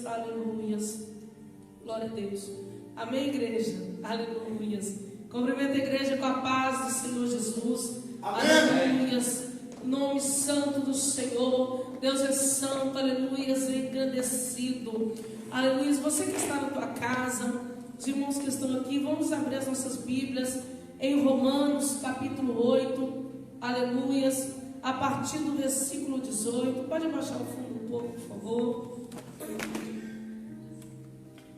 aleluias. Glória a Deus. Amém, igreja? Aleluias. Cumprimento a igreja com a paz do Senhor Jesus. Amém. Aleluias. Nome santo do Senhor. Deus é santo, aleluias, engrandecido. Aleluias. Você que está na tua casa, os irmãos que estão aqui, vamos abrir as nossas Bíblias em Romanos capítulo 8, aleluias, a partir do versículo 18. Pode abaixar o fundo um pouco, por favor.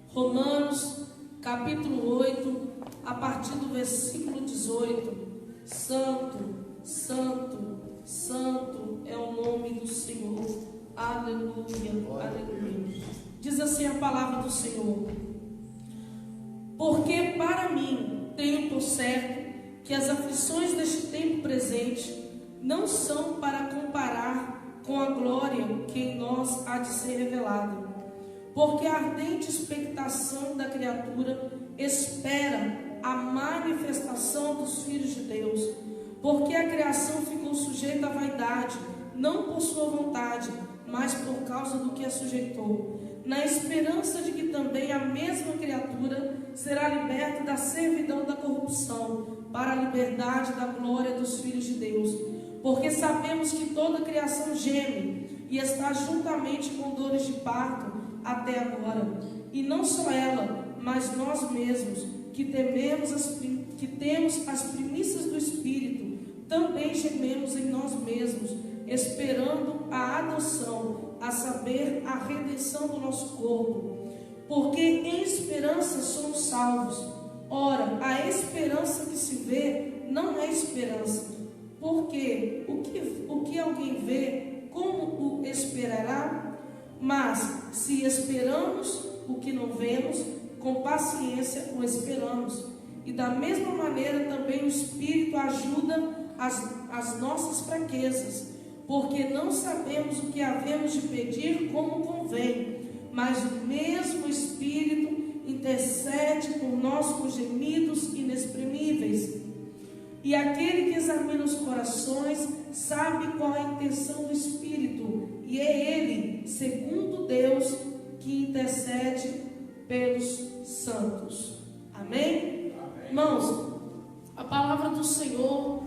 Romanos capítulo 8, a partir do versículo 18. Santo, santo, santo é o nome do Senhor. Aleluia, aleluia. Diz assim a palavra do Senhor: porque para mim tenho por certo que as aflições deste tempo presente não são para comparar com a glória que em nós há de ser revelada. Porque a ardente expectação da criatura espera a manifestação dos filhos de Deus. Porque a criação ficou sujeita à vaidade, não por sua vontade, mas por causa do que a sujeitou, na esperança de que também a mesma criatura será liberta da servidão da corrupção, para a liberdade da glória dos filhos de Deus. Porque sabemos que toda a criação geme e está juntamente com dores de parto até agora. E não só ela, mas nós mesmos, que temos as primícias do Espírito, também gememos em nós mesmos, esperando a adoção, a saber, a redenção do nosso corpo. Porque em esperança somos salvos. Ora, a esperança que se vê não é esperança. Porque o que alguém vê, como o esperará? Mas se esperamos o que não vemos, com paciência o esperamos. E da mesma maneira também o Espírito ajuda as nossas fraquezas, porque não sabemos o que havemos de pedir como convém, mas o mesmo Espírito intercede por nós com gemidos inexprimíveis. E aquele que examina os corações sabe qual é a intenção do Espírito, e é Ele, segundo Deus, que intercede pelos santos. Amém? Amém. Irmãos, a palavra do Senhor,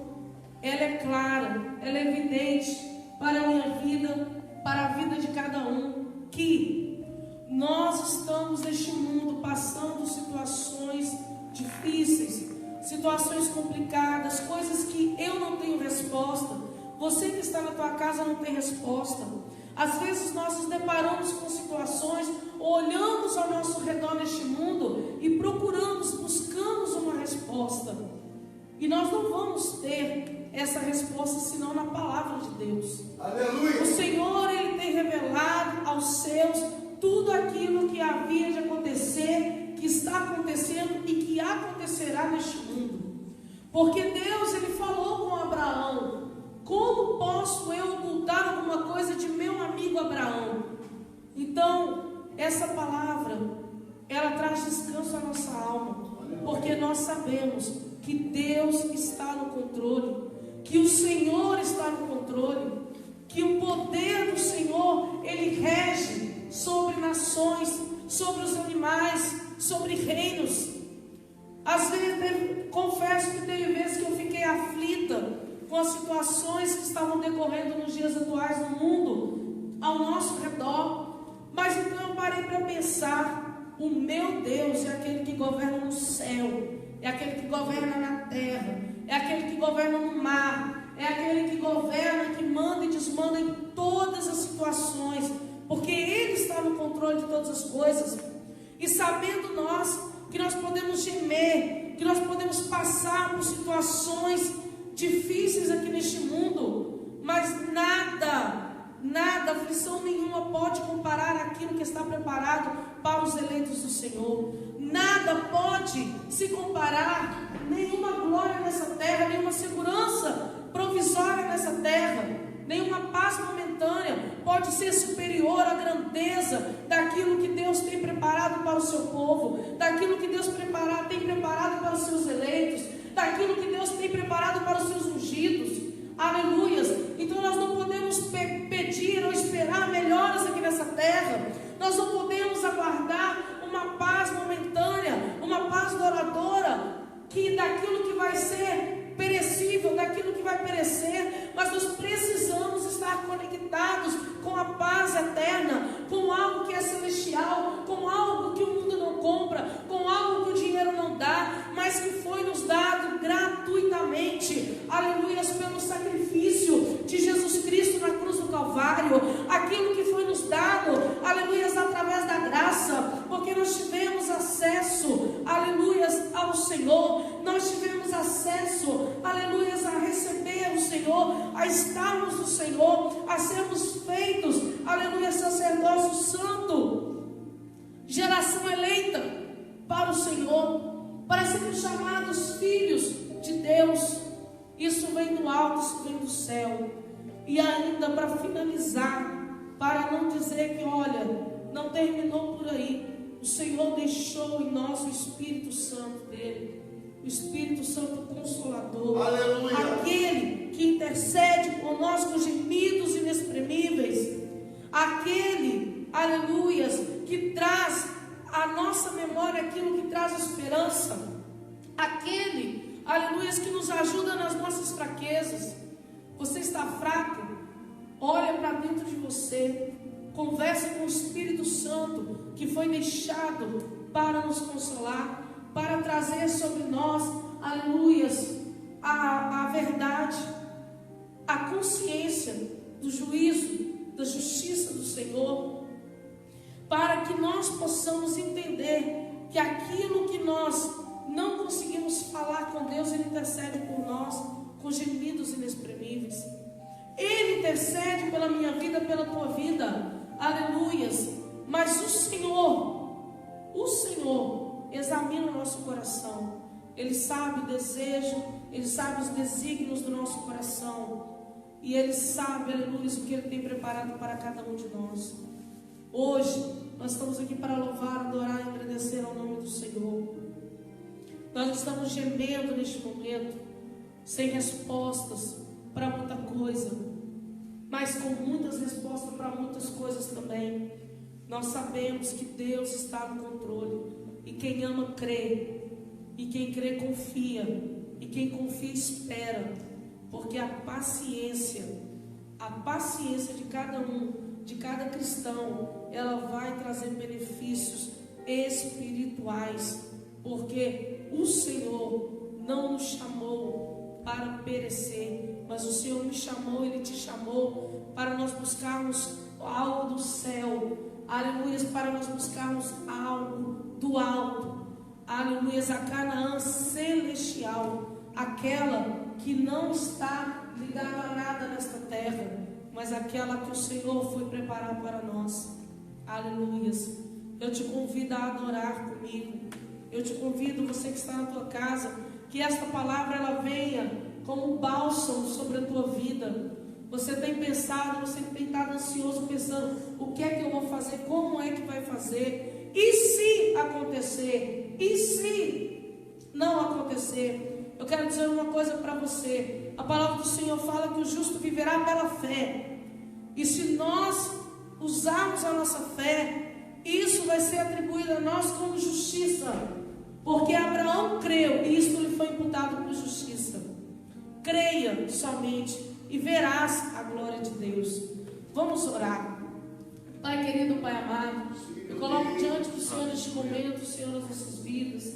ela é clara, ela é evidente para a minha vida, para a vida de cada um, que nós estamos neste mundo passando situações difíceis, situações complicadas, coisas que eu não tenho resposta. Você que está na tua casa não tem resposta. Às vezes nós nos deparamos com situações, olhamos ao nosso redor neste mundo e buscamos uma resposta. E nós não vamos ter essa resposta senão na palavra de Deus. Aleluia. O Senhor, Ele tem revelado aos seus tudo aquilo que havia de acontecer, que está acontecendo e que acontecerá neste mundo. Porque Deus, Ele falou com Abraão: como posso eu ocultar alguma coisa de meu amigo Abraão? Então, essa palavra, ela traz descanso à nossa alma, porque nós sabemos que Deus está no controle, que o Senhor está no controle, que o poder do Senhor, Ele rege sobre nações, sobre os animais, sobre reinos. Às vezes, confesso que teve vezes que eu fiquei aflita com as situações que estavam decorrendo nos dias atuais no mundo, ao nosso redor. Mas então eu parei para pensar: o meu Deus é aquele que governa no céu, é aquele que governa na terra, é aquele que governa no mar, é aquele que governa, que manda e desmanda em todas as situações, porque Ele está no controle de todas as coisas. E sabendo nós que nós podemos gemer, que nós podemos passar por situações difíceis aqui neste mundo, mas nada, aflição nenhuma pode comparar aquilo que está preparado para os eleitos do Senhor. Nada pode se comparar, nenhuma glória nessa terra, nenhuma segurança provisória nessa terra, nenhuma paz momentânea pode ser superior à grandeza daquilo que Deus tem preparado para o seu povo, daquilo que Deus tem preparado para os seus eleitos, daquilo que Deus tem preparado para os seus ungidos. Aleluias. Então nós não podemos pedir ou esperar melhoras aqui nessa terra. Nós não podemos ser perecível, daquilo que vai perecer, mas nós precisamos estar conectados com a paz eterna, com algo que é celestial, com algo que o mundo não compra, com algo que o dinheiro não dá, mas que foi nos dado gratuitamente, aleluias, pelo sacrifício de Jesus Cristo na cruz do Calvário, aquilo que foi nos dado, aleluias, através da graça, porque nós tivemos acesso, aleluias, ao Senhor, nós tivemos acesso, aleluias, a receber o Senhor, a estarmos no Senhor, a sermos feitos, aleluia, sacerdócio santo, geração eleita para o Senhor, para sermos chamados filhos de Deus. Isso vem do alto, isso vem do céu. E ainda para finalizar, para não dizer que, olha, não terminou por aí, o Senhor deixou em nós o Espírito Santo dele, o Espírito Santo Consolador, aleluia, aquele que intercede por nós com gemidos inexprimíveis, aquele, aleluias, que traz à nossa memória aquilo que traz esperança, aquele, aleluias, que nos ajuda nas nossas fraquezas. Você está fraco? Olha para dentro de você, conversa com o Espírito Santo que foi deixado para nos consolar, para trazer sobre nós, aleluias, a verdade, a consciência do juízo, da justiça do Senhor, para que nós possamos entender que aquilo que nós não conseguimos falar com Deus, Ele intercede por nós com gemidos inexprimíveis. Ele intercede pela minha vida, pela tua vida, aleluias. Mas o Senhor examina o nosso coração. Ele sabe o desejo, Ele sabe os desígnios do nosso coração, e Ele sabe, aleluia, o que Ele tem preparado para cada um de nós. Hoje nós estamos aqui para louvar, adorar e agradecer ao nome do Senhor. Nós estamos gemendo neste momento, sem respostas para muita coisa, mas com muitas respostas para muitas coisas também. Nós sabemos que Deus está no controle, e quem ama crê, e quem crê confia, e quem confia espera, porque a paciência de cada um, de cada cristão, ela vai trazer benefícios espirituais, porque o Senhor não nos chamou para perecer, mas o Senhor me chamou, Ele te chamou para nós buscarmos algo do céu, aleluia, para nós buscarmos algo do alto, aleluia, a Canaã celestial, aquela que não está ligada a nada nesta terra, mas aquela que o Senhor foi preparar para nós, aleluia. Eu te convido a adorar comigo, eu te convido, você que está na tua casa, que esta palavra ela venha como um bálsamo sobre a tua vida. Você tem pensado, você tem estado ansioso pensando, o que é que eu vou fazer, como é que vai fazer, e se acontecer, e se não acontecer? Eu quero dizer uma coisa para você, a palavra do Senhor fala que o justo viverá pela fé, e se nós usarmos a nossa fé, isso vai ser atribuído a nós como justiça, porque Abraão creu, e isso lhe foi imputado por justiça. Creia somente e verás a glória de Deus. Vamos orar. Pai querido, Pai amado, eu coloco diante do Senhor neste momento, Senhor, as nossas vidas,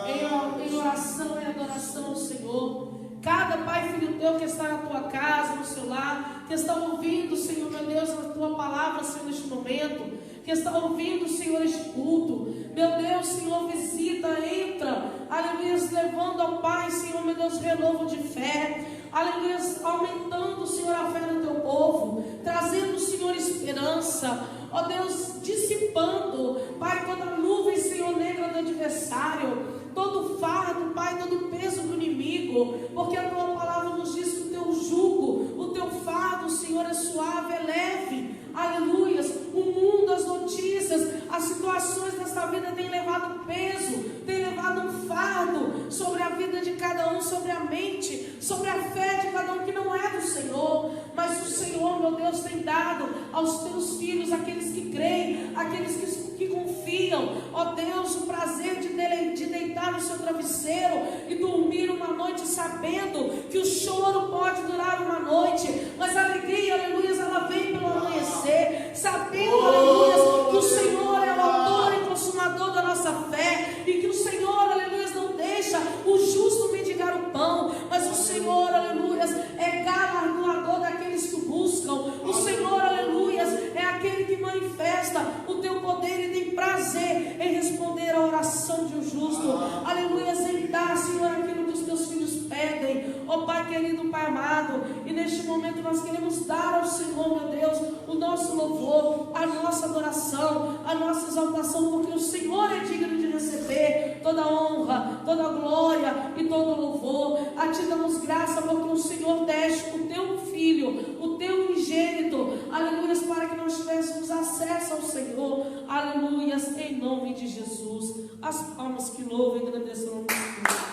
em oração e adoração ao Senhor. Cada pai, filho teu que está na tua casa, no seu lar, que está ouvindo, Senhor, meu Deus, a tua palavra, Senhor, neste momento, que está ouvindo, Senhor, este culto, meu Deus, Senhor, visita, entra, aleluia, levando ao Pai, Senhor, meu Deus, renovo de fé, aleluia, aumentando, Senhor, a fé do teu povo, trazendo, Senhor, esperança, ó Deus, dissipando, Pai, toda nuvem, Senhor, negra do adversário, todo fardo, Pai, todo peso do inimigo, porque a tua palavra nos diz que o teu jugo, o teu fardo, Senhor, é suave, é leve, aleluias. O mundo, as notícias, as situações desta vida têm levado peso, têm levado um fardo sobre a vida de cada um, sobre a mente, sobre a fé de cada um que não é do Senhor, mas o Senhor, meu Deus, tem dado aos teus filhos, aqueles que creem, aqueles que confiam, tinham, ó Deus, o prazer de deitar no seu travesseiro e dormir uma noite sabendo que o choro pode durar uma noite, mas a alegria, aleluia, ela vem pelo amanhecer, sabendo, aleluia, que o Senhor é o autor e consumador da nossa fé, e que o Senhor, aleluia, não deixa o justo mendigar o pão, mas o Senhor, aleluia, é galardoador daqueles que o buscam. O Senhor, aleluia, é aquele que manifesta o teu poder e tem prazer em responder a oração de um justo. Aleluia, em dar, Senhor, aquilo que os teus filhos pedem. Ó Pai querido, Pai amado, e neste momento nós queremos dar ao Senhor, meu Deus, o nosso louvor, a nossa adoração, a nossa exaltação, porque o Senhor é digno de receber toda honra, toda glória e todo louvor. A Ti damos graça porque o Senhor deste o Teu Filho, o Teu unigênito, aleluia, para que nós tivéssemos acesso ao Senhor, aleluia, em nome de Jesus. As palmas que louvam e engrandecem o nome do Senhor.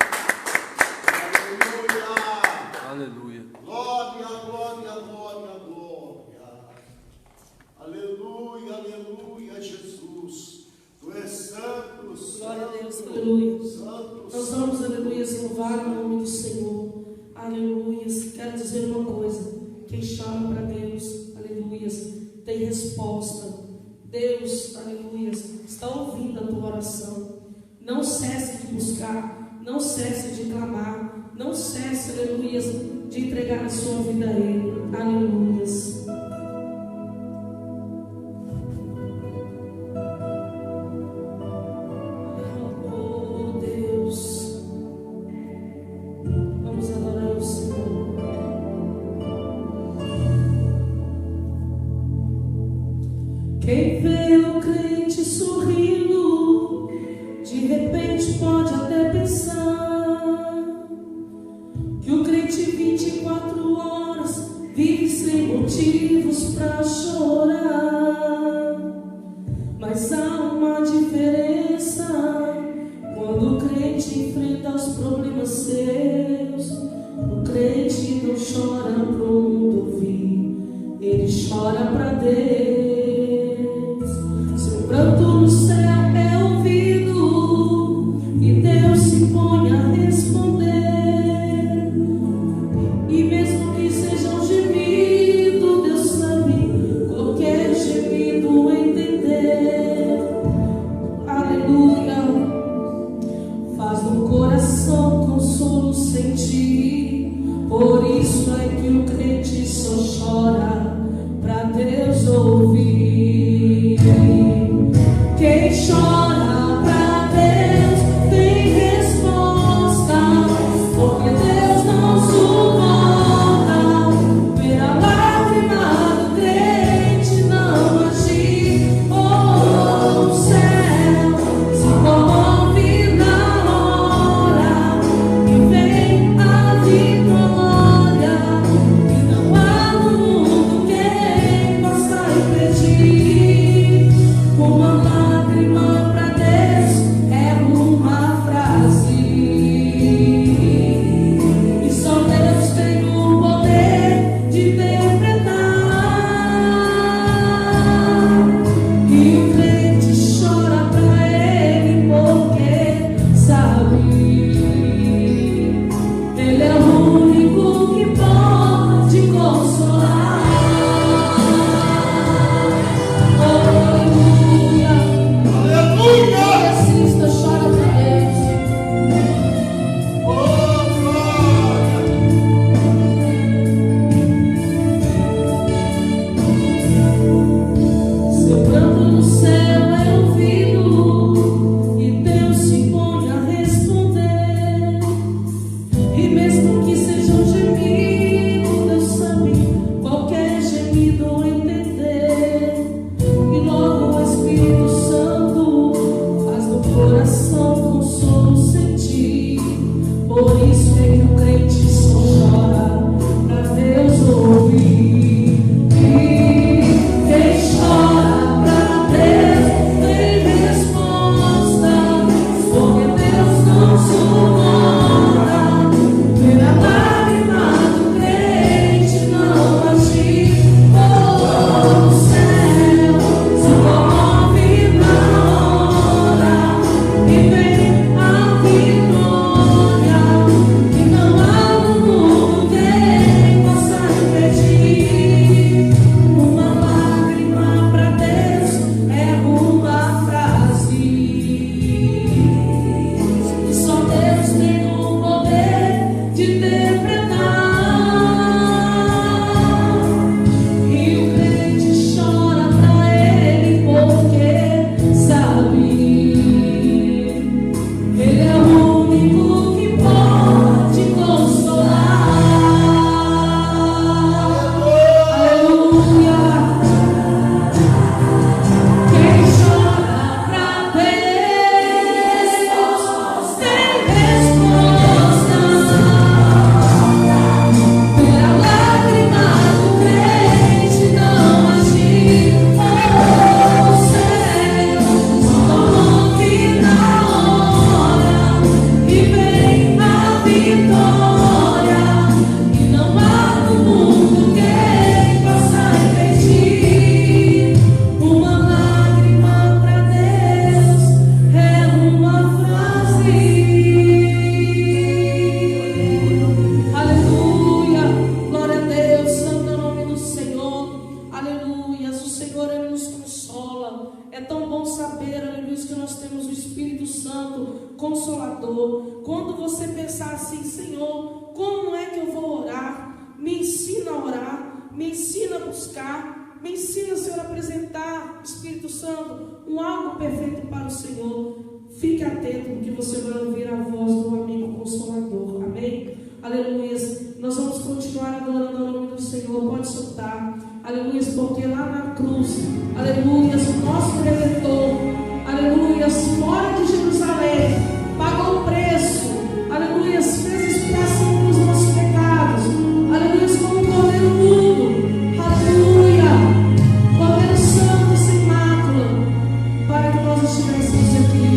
Aleluia. Glória, glória, glória, glória. Aleluia, aleluia, Jesus. Tu és santo, santo. Glória a Deus, aleluia. Santo, Nós vamos, aleluia, louvar o nome do Senhor. Aleluia. Quero dizer uma coisa: quem chama para Deus, aleluia, tem resposta. Deus, aleluia, está ouvindo a tua oração. Não cesse de buscar, não cesse de clamar, não cesse, aleluia, de entregar a sua vida a Ele. Aleluia. Oh Deus, vamos adorar o Senhor. Quem vê o crente sorrindo, de repente pode até pensar que o crente 24 horas vive sem motivos para chorar. Mas há uma diferença quando o crente enfrenta os problemas seus. O crente não chora pro mundo ouvir, ele chora para Deus. Seu pranto no céu é ouvido e Deus se põe a responder. E mesmo que seja um gemido, Deus sabe qualquer gemido entender. Aleluia. Faz no coração consolo sentir. Por isso é que o crente só chora pra Deus ouvir. Quem isso que nós temos o Espírito Santo Consolador. Quando você pensar assim, Senhor, como é que eu vou orar? Me ensina a orar, me ensina a buscar, me ensina, Senhor, a apresentar, Espírito Santo, um algo perfeito para o Senhor. Fique atento, porque você vai ouvir a voz do amigo Consolador. Amém? Aleluia. Nós vamos continuar adorando o nome do Senhor. Pode soltar. Aleluia, porque lá na cruz, aleluia, o nosso Redentor, aleluia, fora de Jerusalém, pagou o preço, aleluia, fez expiação pelos nossos pecados, aleluia, como um cordeiro mudo, aleluia, cordeiro santo, sem mácula, para que nós estivéssemos aqui.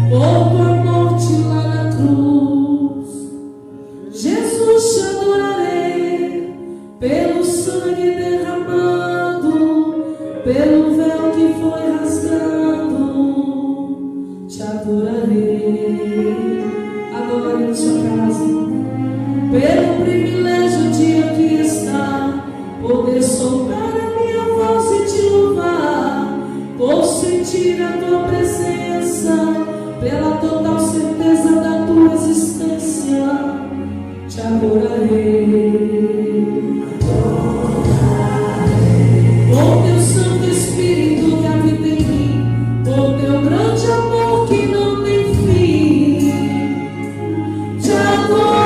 Por tua morte lá na cruz, Jesus, te adorarei, pelo sangue derramado, pelo véu que foi rasgado, te adorarei. Adorarei na sua casa, pelo privilégio de aqui estar, poder soltar a minha voz e te louvar, por sentir a tua presença, pela total certeza da tua existência, te adorarei. Por teu Santo Espírito que habita em mim, por teu grande amor que não tem fim, te adorarei.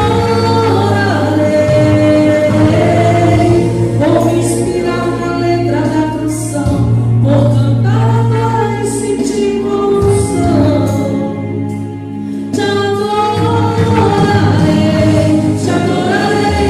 Por me inspirar na letra da canção, por cantar agora e sentir comoção, te adorarei, te adorarei.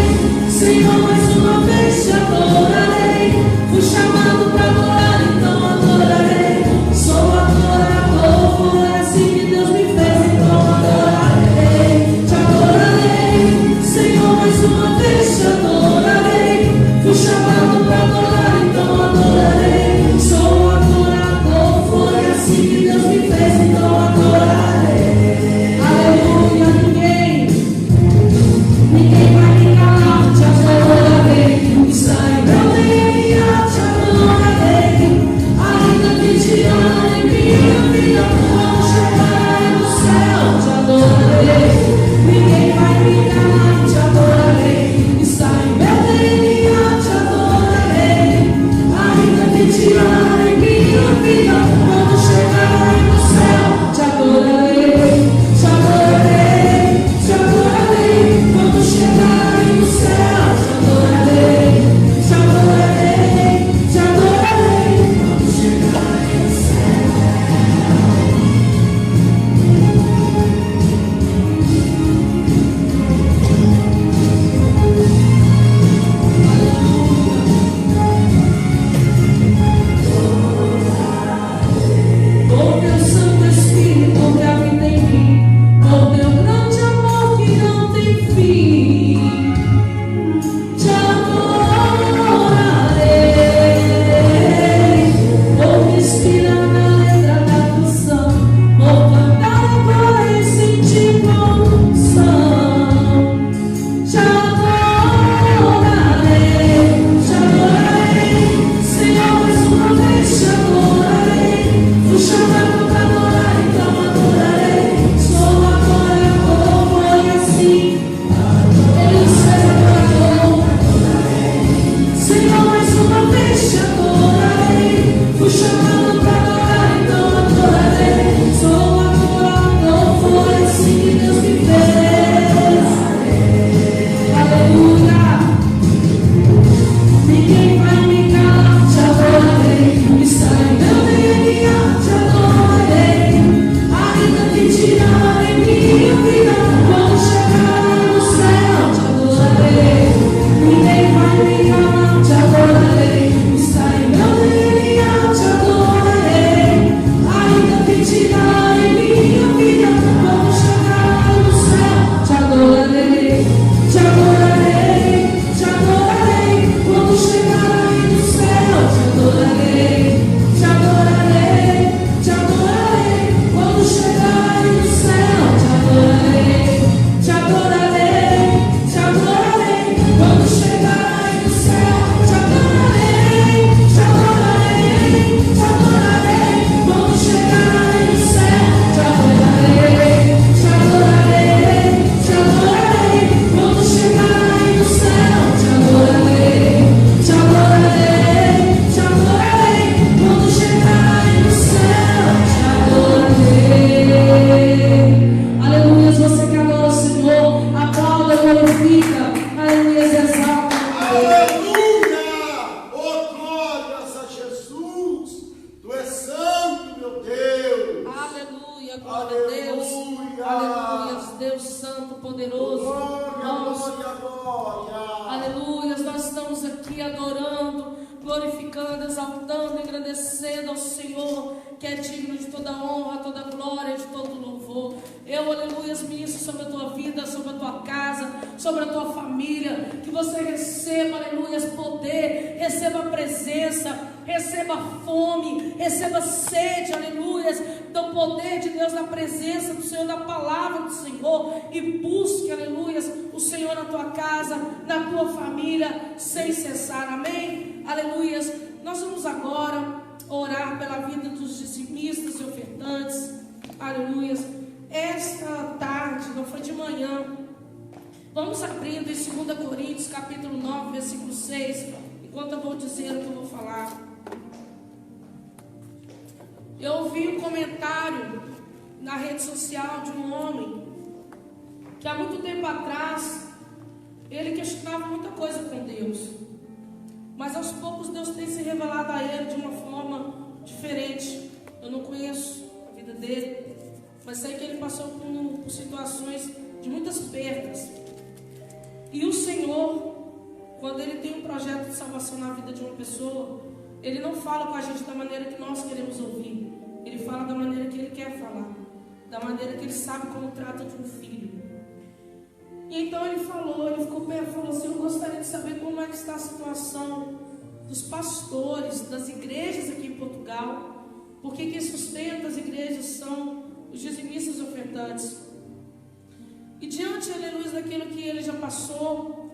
aqui adorando, glorificando, exaltando, engrandecendo ao Senhor, que é digno de toda honra, toda glória, de todo louvor. Eu, aleluia, ministro sobre a tua vida, sobre a tua casa, sobre a tua família, que você receba, aleluia, poder, receba presença, receba fome, receba sede, aleluia, do poder de Deus, da presença do Senhor, da palavra do Senhor, e busque, aleluia, o Senhor na tua casa, na tua família, sem cessar, amém? Aleluia. Nós vamos agora orar pela vida dos dizimistas e ofertantes, aleluia. Esta tarde, não foi de manhã, vamos abrindo em 2 Coríntios capítulo 9, versículo 6, enquanto eu vou dizer o que eu vou falar. Eu ouvi um comentário na rede social de um homem que há muito tempo atrás ele questionava muita coisa com Deus, mas aos poucos Deus tem se revelado a ele de uma forma diferente. Eu não conheço a vida dele, mas sei que ele passou por situações de muitas perdas. E o Senhor, quando Ele tem um projeto de salvação na vida de uma pessoa, Ele não fala com a gente da maneira que nós queremos ouvir. Ele fala da maneira que Ele quer falar, da maneira que Ele sabe como trata de um filho. E então ele ficou perto, falou assim: eu gostaria de saber como é que está a situação dos pastores, das igrejas aqui em Portugal, porque quem sustenta as igrejas são os dizimistas e ofertantes. E diante, aleluia, daquilo que ele já passou,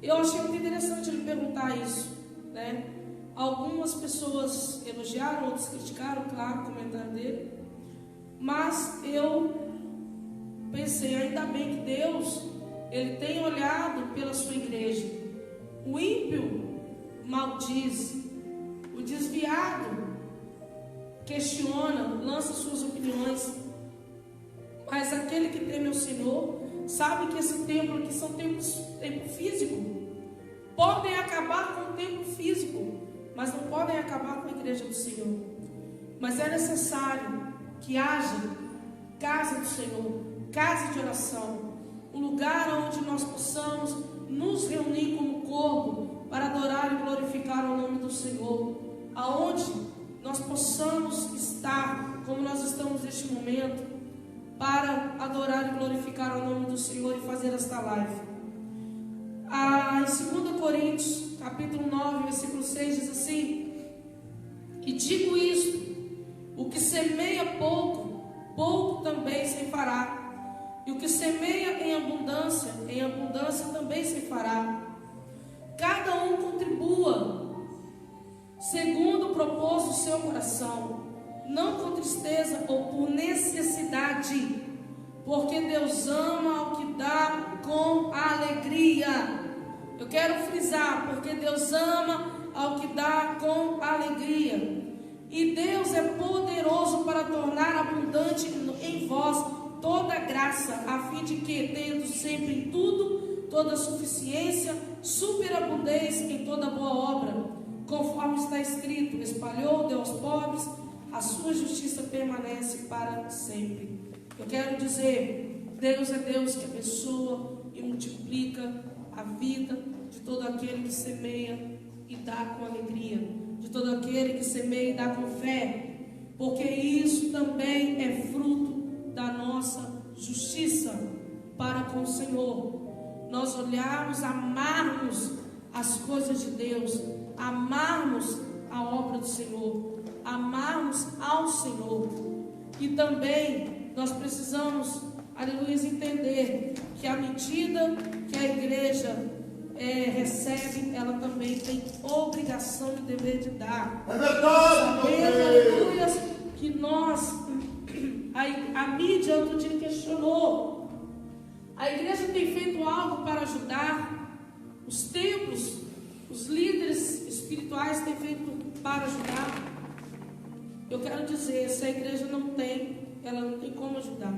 eu achei muito interessante ele perguntar isso, né? Algumas pessoas elogiaram, outras criticaram, claro, o comentário dele. Mas eu pensei, ainda bem que Deus, Ele tem olhado pela sua igreja. O ímpio maldiz, o desviado questiona, lança suas opiniões, mas aquele que teme ao Senhor sabe que esse tempo aqui são tempo físico. Podem acabar com o tempo físico, mas não podem acabar com a igreja do Senhor. Mas é necessário que haja casa do Senhor, casa de oração, um lugar onde nós possamos nos reunir como corpo para adorar e glorificar o nome do Senhor, aonde nós possamos estar como nós estamos neste momento, para adorar e glorificar o nome do Senhor e fazer esta live. Em 2 Coríntios capítulo 9, versículo 6 diz assim: e digo isto, o que semeia pouco, pouco também se fará, e o que semeia em abundância também se fará. Cada um contribua segundo o propósito do seu coração, não com tristeza ou por necessidade, porque Deus ama ao que dá com alegria. Eu quero frisar, porque Deus ama ao que dá com alegria. E Deus é poderoso para tornar abundante em vós toda graça, a fim de que, tendo sempre em tudo, toda suficiência, superabundez em toda boa obra, conforme está escrito: espalhou, deu aos pobres, a sua justiça permanece para sempre. Eu quero dizer, Deus é Deus que abençoa e multiplica a vida de todo aquele que semeia e dá com alegria, de todo aquele que semeia e dá com fé, porque isso também é fruto da nossa justiça para com o Senhor. Nós olharmos, amarmos as coisas de Deus, amarmos a obra do Senhor, amarmos ao Senhor. E também nós precisamos, aleluia, entender que à medida que a igreja recebe, ela também tem obrigação e dever de dar. É verdade, sabendo, aleluia, que nós, a mídia outro dia questionou, a igreja tem feito algo para ajudar, os templos, os líderes espirituais têm feito para ajudar. Eu quero dizer, se a igreja não tem, ela não tem como ajudar,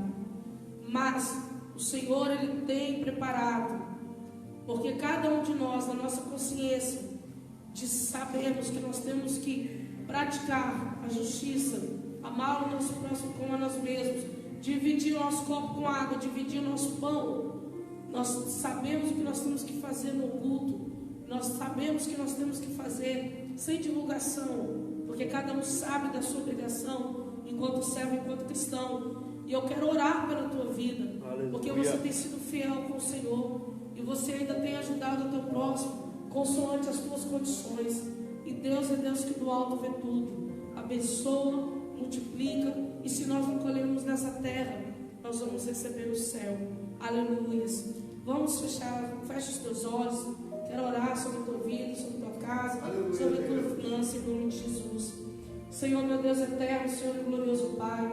mas o Senhor, Ele tem preparado, porque cada um de nós, na nossa consciência, de sabermos que nós temos que praticar a justiça, amar o nosso próximo como a nós mesmos, dividir o nosso copo com água, dividir o nosso pão. Nós sabemos o que nós temos que fazer no culto, Nós sabemos que nós temos que fazer sem divulgação, porque cada um sabe da sua obrigação enquanto servo, enquanto cristão. E eu quero orar pela tua vida, porque você tem sido fiel com o Senhor e você ainda tem ajudado o teu próximo consoante as tuas condições. E Deus é Deus que do alto vê tudo, abençoa, multiplica, e se nós não colhermos nessa terra, nós vamos receber no céu. Aleluia. Vamos fechar, fecha os teus olhos. Quero orar sobre a tua vida, sobre a tua casa, aleluia, sobre a tua finança, em nome de Jesus. Senhor, meu Deus eterno, Senhor e glorioso Pai,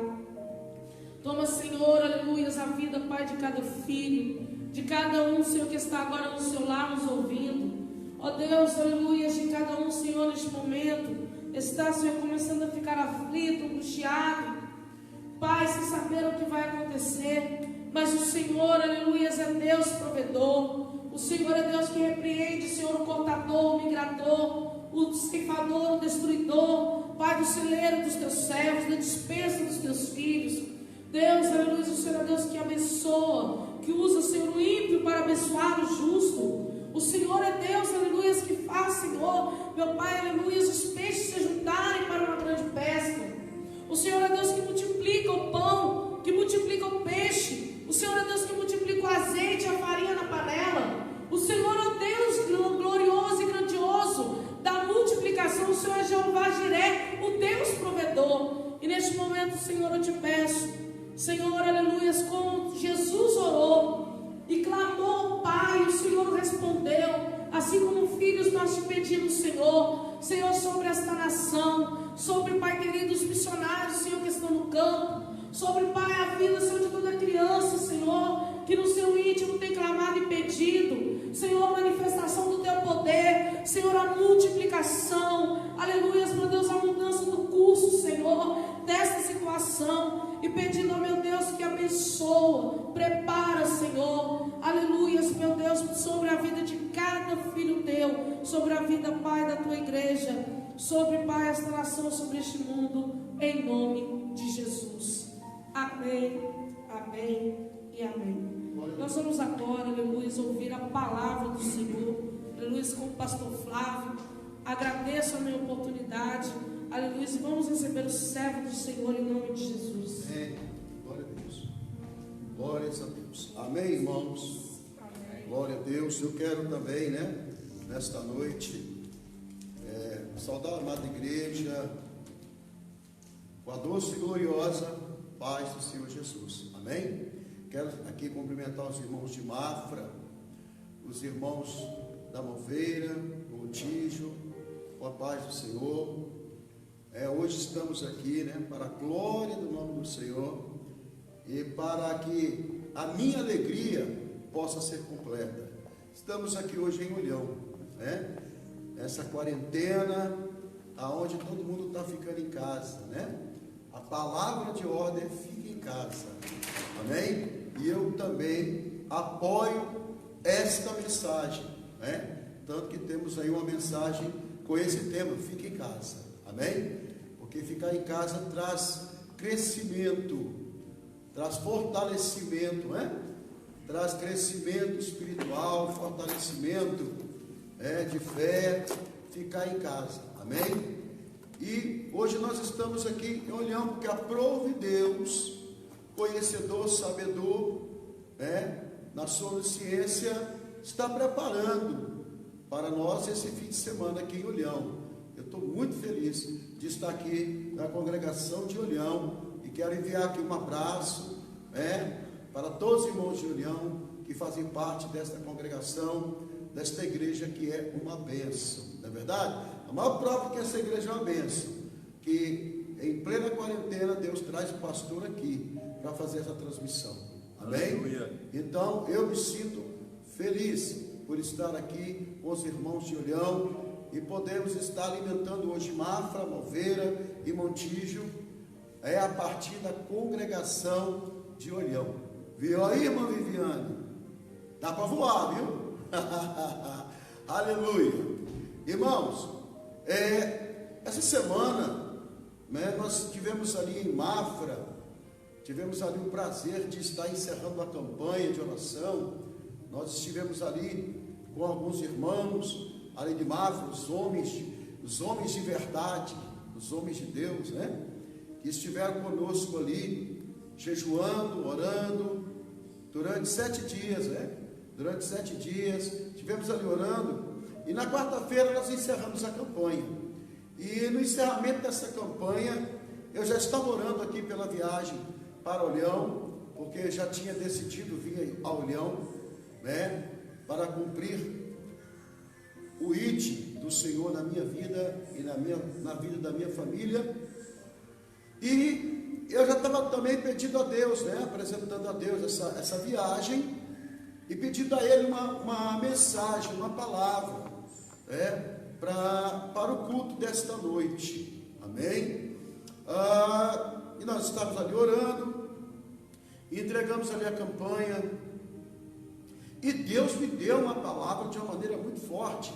toma, Senhor, aleluia, a vida, Pai, de cada filho, de cada um, Senhor, que está agora no seu lar nos ouvindo. Ó Deus, aleluia, de cada um, Senhor, neste momento está, Senhor, começando a ficar aflito, angustiado, Pai, sem saber o que vai acontecer, mas o Senhor, aleluia, é Deus provedor. O Senhor é Deus que repreende, Senhor, o cortador, o migrador, o ceifador, o destruidor, Pai, do celeiro dos teus servos, da dispensa dos teus filhos. Deus, aleluia, o Senhor é Deus que abençoa, que usa, Senhor, o ímpio para abençoar o justo. O Senhor é Deus, aleluia, que faz, Senhor, meu Pai, aleluia, os peixes se juntarem para uma grande pesca. O Senhor é Deus que multiplica o pão, que multiplica o peixe. O Senhor é Deus que multiplica o azeite e a farinha na panela. O Senhor é Deus glorioso e grandioso da multiplicação. O Senhor é Jeová Jiré, o Deus provedor. E neste momento, Senhor, eu te peço, Senhor, aleluia, como Jesus orou e clamou ao Pai, o Senhor respondeu, assim como filhos nós te pedimos, Senhor, Senhor, sobre esta nação, sobre, Pai querido, os missionários, Senhor, que estão no campo, sobre, Pai, a vida, Senhor, de toda criança, Senhor, que no seu íntimo tem clamado e pedido, Senhor, a manifestação do teu poder, Senhor, a multiplicação, aleluia, meu Deus, a mudança do curso, Senhor, desta situação, e pedindo ao meu Deus que abençoa, prepara, Senhor, aleluia, meu Deus, sobre a vida de cada filho teu, sobre a vida, Pai, da tua igreja, sobre, Pai, esta nação, sobre este mundo, em nome de Jesus. Amém, amém e amém. Nós vamos agora, aleluia, ouvir a palavra do Senhor, aleluia, com o pastor Flávio. Agradeço a minha oportunidade, aleluia, e vamos receber o servo do Senhor em nome de Jesus. Amém. Glória a Deus. Glórias a Deus. Amém, irmãos? Amém. Glória a Deus. Eu quero também, nesta noite, saudar a amada igreja com a doce e gloriosa paz do Senhor Jesus. Amém? Quero aqui cumprimentar os irmãos de Mafra, os irmãos da Moveira, Montijo, com a paz do Senhor. Hoje estamos aqui, para a glória do nome do Senhor e para que a minha alegria possa ser completa. Estamos aqui hoje em Olhão, essa quarentena, aonde todo mundo está ficando em casa, A palavra de ordem é fique em casa, amém? E eu também apoio esta mensagem, Tanto que temos aí uma mensagem com esse tema, fique em casa, amém? Porque ficar em casa traz crescimento, traz fortalecimento, traz crescimento espiritual, fortalecimento de fé, ficar em casa, amém? E hoje nós estamos aqui olhando porque aprove Deus, conhecedor, sabedor, na sua onisciência, está preparando para nós esse fim de semana aqui em Olhão. Eu estou muito feliz de estar aqui na congregação de Olhão e quero enviar aqui um abraço, para todos os irmãos de Olhão que fazem parte desta congregação, desta igreja que é uma bênção, não é verdade? A maior prova que essa igreja é uma bênção, que em plena quarentena Deus traz o pastor aqui para fazer essa transmissão, amém? Aleluia. Então eu me sinto feliz por estar aqui com os irmãos de Olhão e podemos estar alimentando hoje Mafra, Moveira e Montijo, a partir da congregação de Olhão. Viu aí, irmã Viviane? Dá para voar, viu? Aleluia. Irmãos, essa semana, nós tivemos ali em Mafra, tivemos ali o prazer de estar encerrando a campanha de oração. Nós estivemos ali com alguns irmãos, ali de Mafra, os homens de verdade, os homens de Deus, né? Que estiveram conosco ali, jejuando, orando, durante 7 dias, né? Durante 7 dias, estivemos ali orando, e na quarta-feira nós encerramos a campanha. E no encerramento dessa campanha, eu já estava orando aqui pela viagem para Olhão, porque já tinha decidido vir a Olhão, né? Para cumprir o IT do Senhor na minha vida e na vida da minha família. E eu já estava também pedindo a Deus, né? Apresentando a Deus essa viagem, e pedindo a Ele uma mensagem, uma palavra, né? Para o culto desta noite, amém? E nós estávamos ali orando, entregamos ali a campanha, e Deus me deu uma palavra de uma maneira muito forte.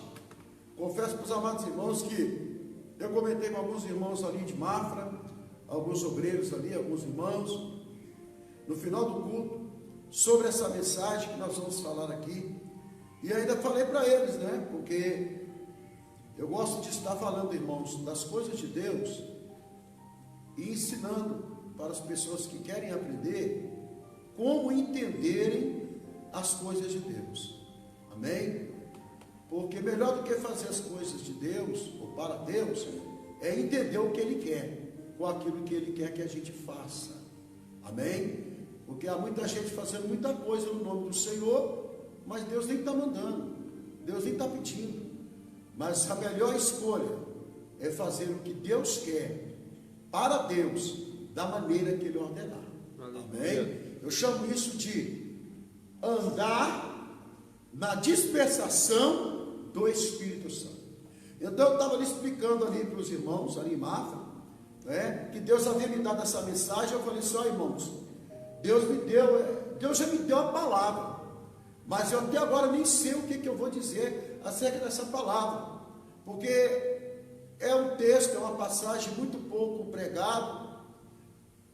Confesso para os amados irmãos que eu comentei com alguns irmãos ali de Mafra, alguns obreiros ali, alguns irmãos, no final do culto, sobre essa mensagem que nós vamos falar aqui. E ainda falei para eles, né? Porque eu gosto de estar falando, irmãos, das coisas de Deus e ensinando para as pessoas que querem aprender como entenderem as coisas de Deus. Amém? Porque melhor do que fazer as coisas de Deus, ou para Deus, é entender o que Ele quer, com aquilo que Ele quer que a gente faça. Amém? Porque há muita gente fazendo muita coisa no nome do Senhor, mas Deus nem está mandando, Deus nem está pedindo. Mas a melhor escolha é fazer o que Deus quer, para Deus, da maneira que Ele ordenar. Amém? Eu chamo isso de andar na dispensação do Espírito Santo. Então eu estava ali explicando ali para os irmãos, ali em Mafra, né, que Deus havia me dado essa mensagem. Eu falei só, irmãos, Deus já me deu a palavra, mas eu até agora nem sei o que eu vou dizer acerca dessa palavra, porque é um texto, é uma passagem muito pouco pregada,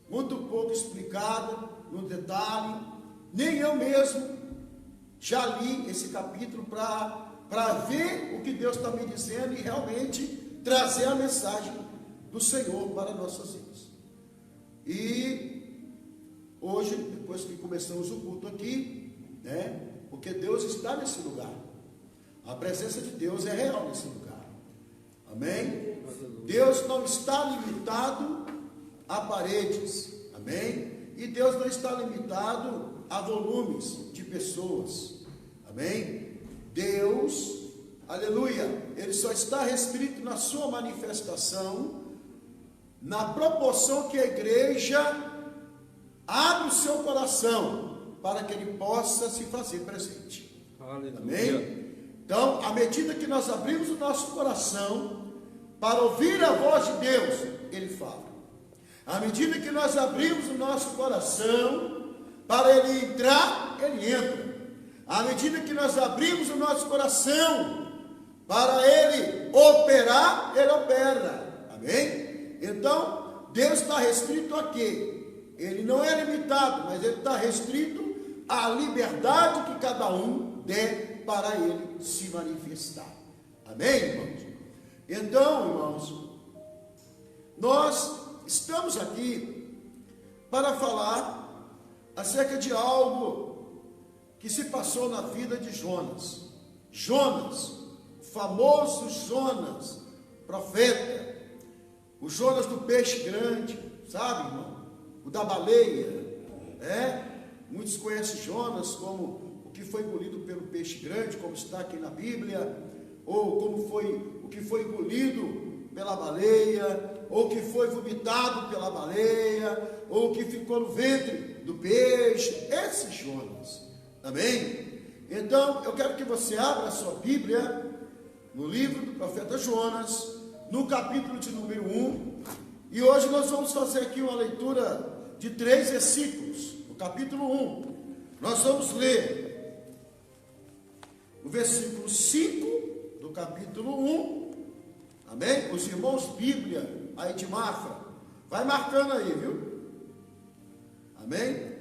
muito pouco explicada no detalhe. Nem eu mesmo já li esse capítulo para ver o que Deus está me dizendo e realmente trazer a mensagem do Senhor para nossas vidas. E hoje, depois que começamos o culto aqui, né? Porque Deus está nesse lugar, a presença de Deus é real nesse lugar, amém? Deus não está limitado a paredes, amém? E Deus não está limitado a volumes de pessoas, amém? Deus, aleluia, Ele só está restrito na sua manifestação, na proporção que a igreja abre o seu coração para que Ele possa se fazer presente, aleluia. Amém? Então, à medida que nós abrimos o nosso coração para ouvir a voz de Deus, Ele fala. À medida que nós abrimos o nosso coração para Ele entrar, Ele entra. À medida que nós abrimos o nosso coração para Ele operar, Ele opera. Amém? Então, Deus está restrito a quê? Ele não é limitado, mas Ele está restrito à liberdade que cada um der para Ele se manifestar. Amém, irmãos? Então, irmãos, nós estamos aqui para falar acerca de algo que se passou na vida de Jonas. Jonas, famoso Jonas, profeta, o Jonas do peixe grande, sabe, irmão? O da baleia, Muitos conhecem Jonas como o que foi engolido pelo peixe grande, como está aqui na Bíblia, ou como foi o que foi engolido pela baleia, ou que foi vomitado pela baleia, ou que ficou no ventre do peixe. Esse Jonas, amém? Então eu quero que você abra a sua Bíblia no livro do profeta Jonas, no capítulo de número 1, e hoje nós vamos fazer aqui uma leitura de 3 versículos. No capítulo 1, nós vamos ler o versículo 5 do capítulo 1, amém? Os irmãos Bíblia aí de Mafra, vai marcando aí, viu? Amém?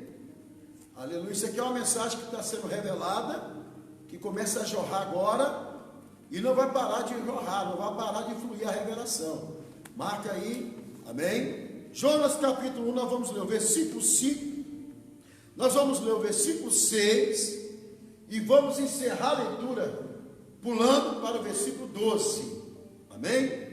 Aleluia. Isso aqui é uma mensagem que está sendo revelada, que começa a jorrar agora, e não vai parar de jorrar, não vai parar de fluir a revelação. Marca aí, amém? Jonas capítulo 1, nós vamos ler o versículo 5, nós vamos ler o versículo 6 e vamos encerrar a leitura pulando para o versículo 12, amém?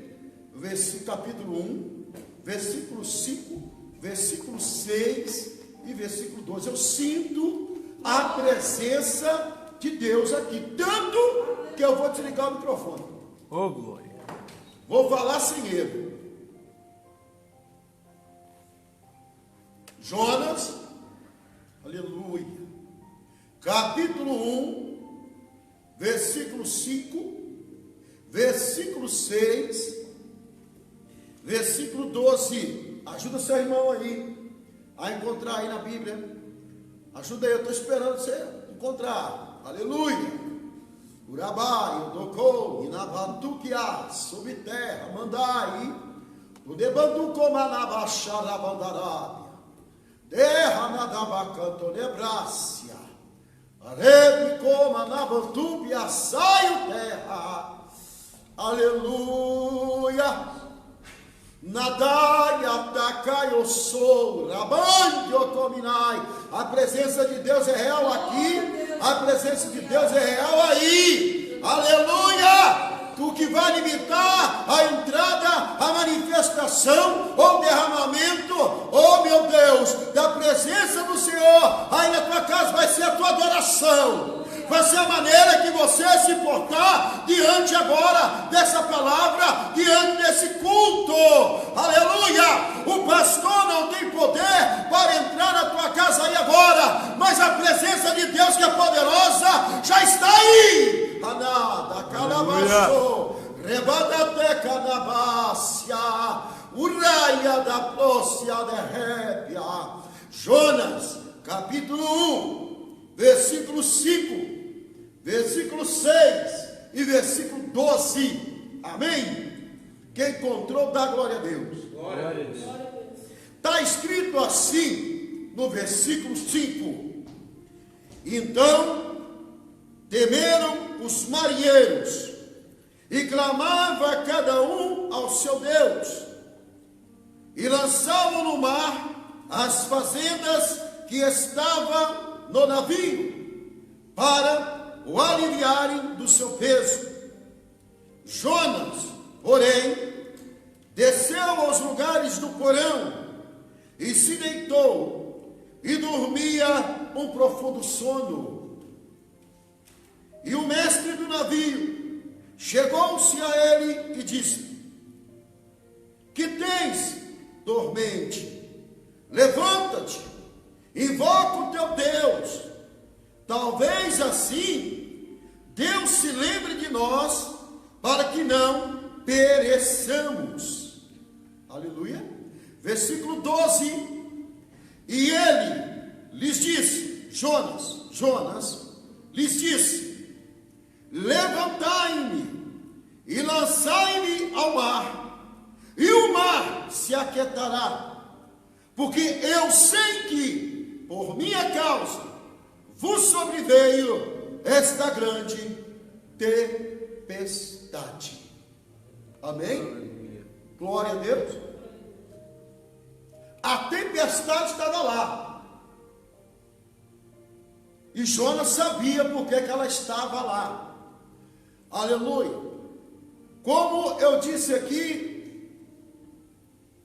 Versículo, capítulo 1, versículo 5, versículo 6 e versículo 12. Eu sinto a presença de Deus aqui, tanto que eu vou desligar o microfone. Oh, glória. Vou falar sem ele. Jonas, aleluia, capítulo 1, versículo 5, versículo 6, versículo 12. Ajuda seu irmão aí a encontrar aí na Bíblia. Ajuda aí, eu estou esperando você encontrar. Aleluia. Urabai, Odocou, Inabantuquia, sob terra, mandai, o debanduco manabaxarabandarábia, terra nadabacanto nebrácia, arebico manabantúbia, saio terra, aleluia. Nadai, atacai, eu sou, rabande, ocominai. A presença de Deus é real aqui, a presença de Deus é real aí, aleluia. O que vai limitar a entrada, a manifestação ou derramamento, oh meu Deus, da presença do Senhor aí na tua casa vai ser a tua adoração. Vai ser a maneira que você se portar diante agora dessa palavra, diante desse culto, aleluia. O pastor não tem poder para entrar na tua casa aí agora, mas a presença de Deus que é poderosa já está aí. Anada, calabaço, rebadate canabácia, uraia da prócia de rébia. Jonas, capítulo 1, versículo 5. Versículo 6 e versículo 12, amém? Quem encontrou, dá glória a Deus. Glória a Deus. Está escrito assim no versículo 5: então temeram os marinheiros e clamava cada um ao seu Deus e lançavam no mar as fazendas que estavam no navio para o aliviarem do seu peso. Jonas, porém, desceu aos lugares do porão e se deitou e dormia um profundo sono. E o mestre do navio chegou-se a ele e disse: que tens, dormente? Levanta-te, invoca o teu Deus. Talvez assim Deus se lembre de nós, para que não pereçamos. Aleluia. Versículo 12. E ele lhes disse, Jonas lhes disse: levantai-me e lançai-me ao mar, e o mar se aquietará, porque eu sei que por minha causa vos sobreveio esta grande tempestade. Amém? Glória a Deus. A tempestade estava lá. E Jonas sabia porque que ela estava lá. Aleluia. Como eu disse aqui,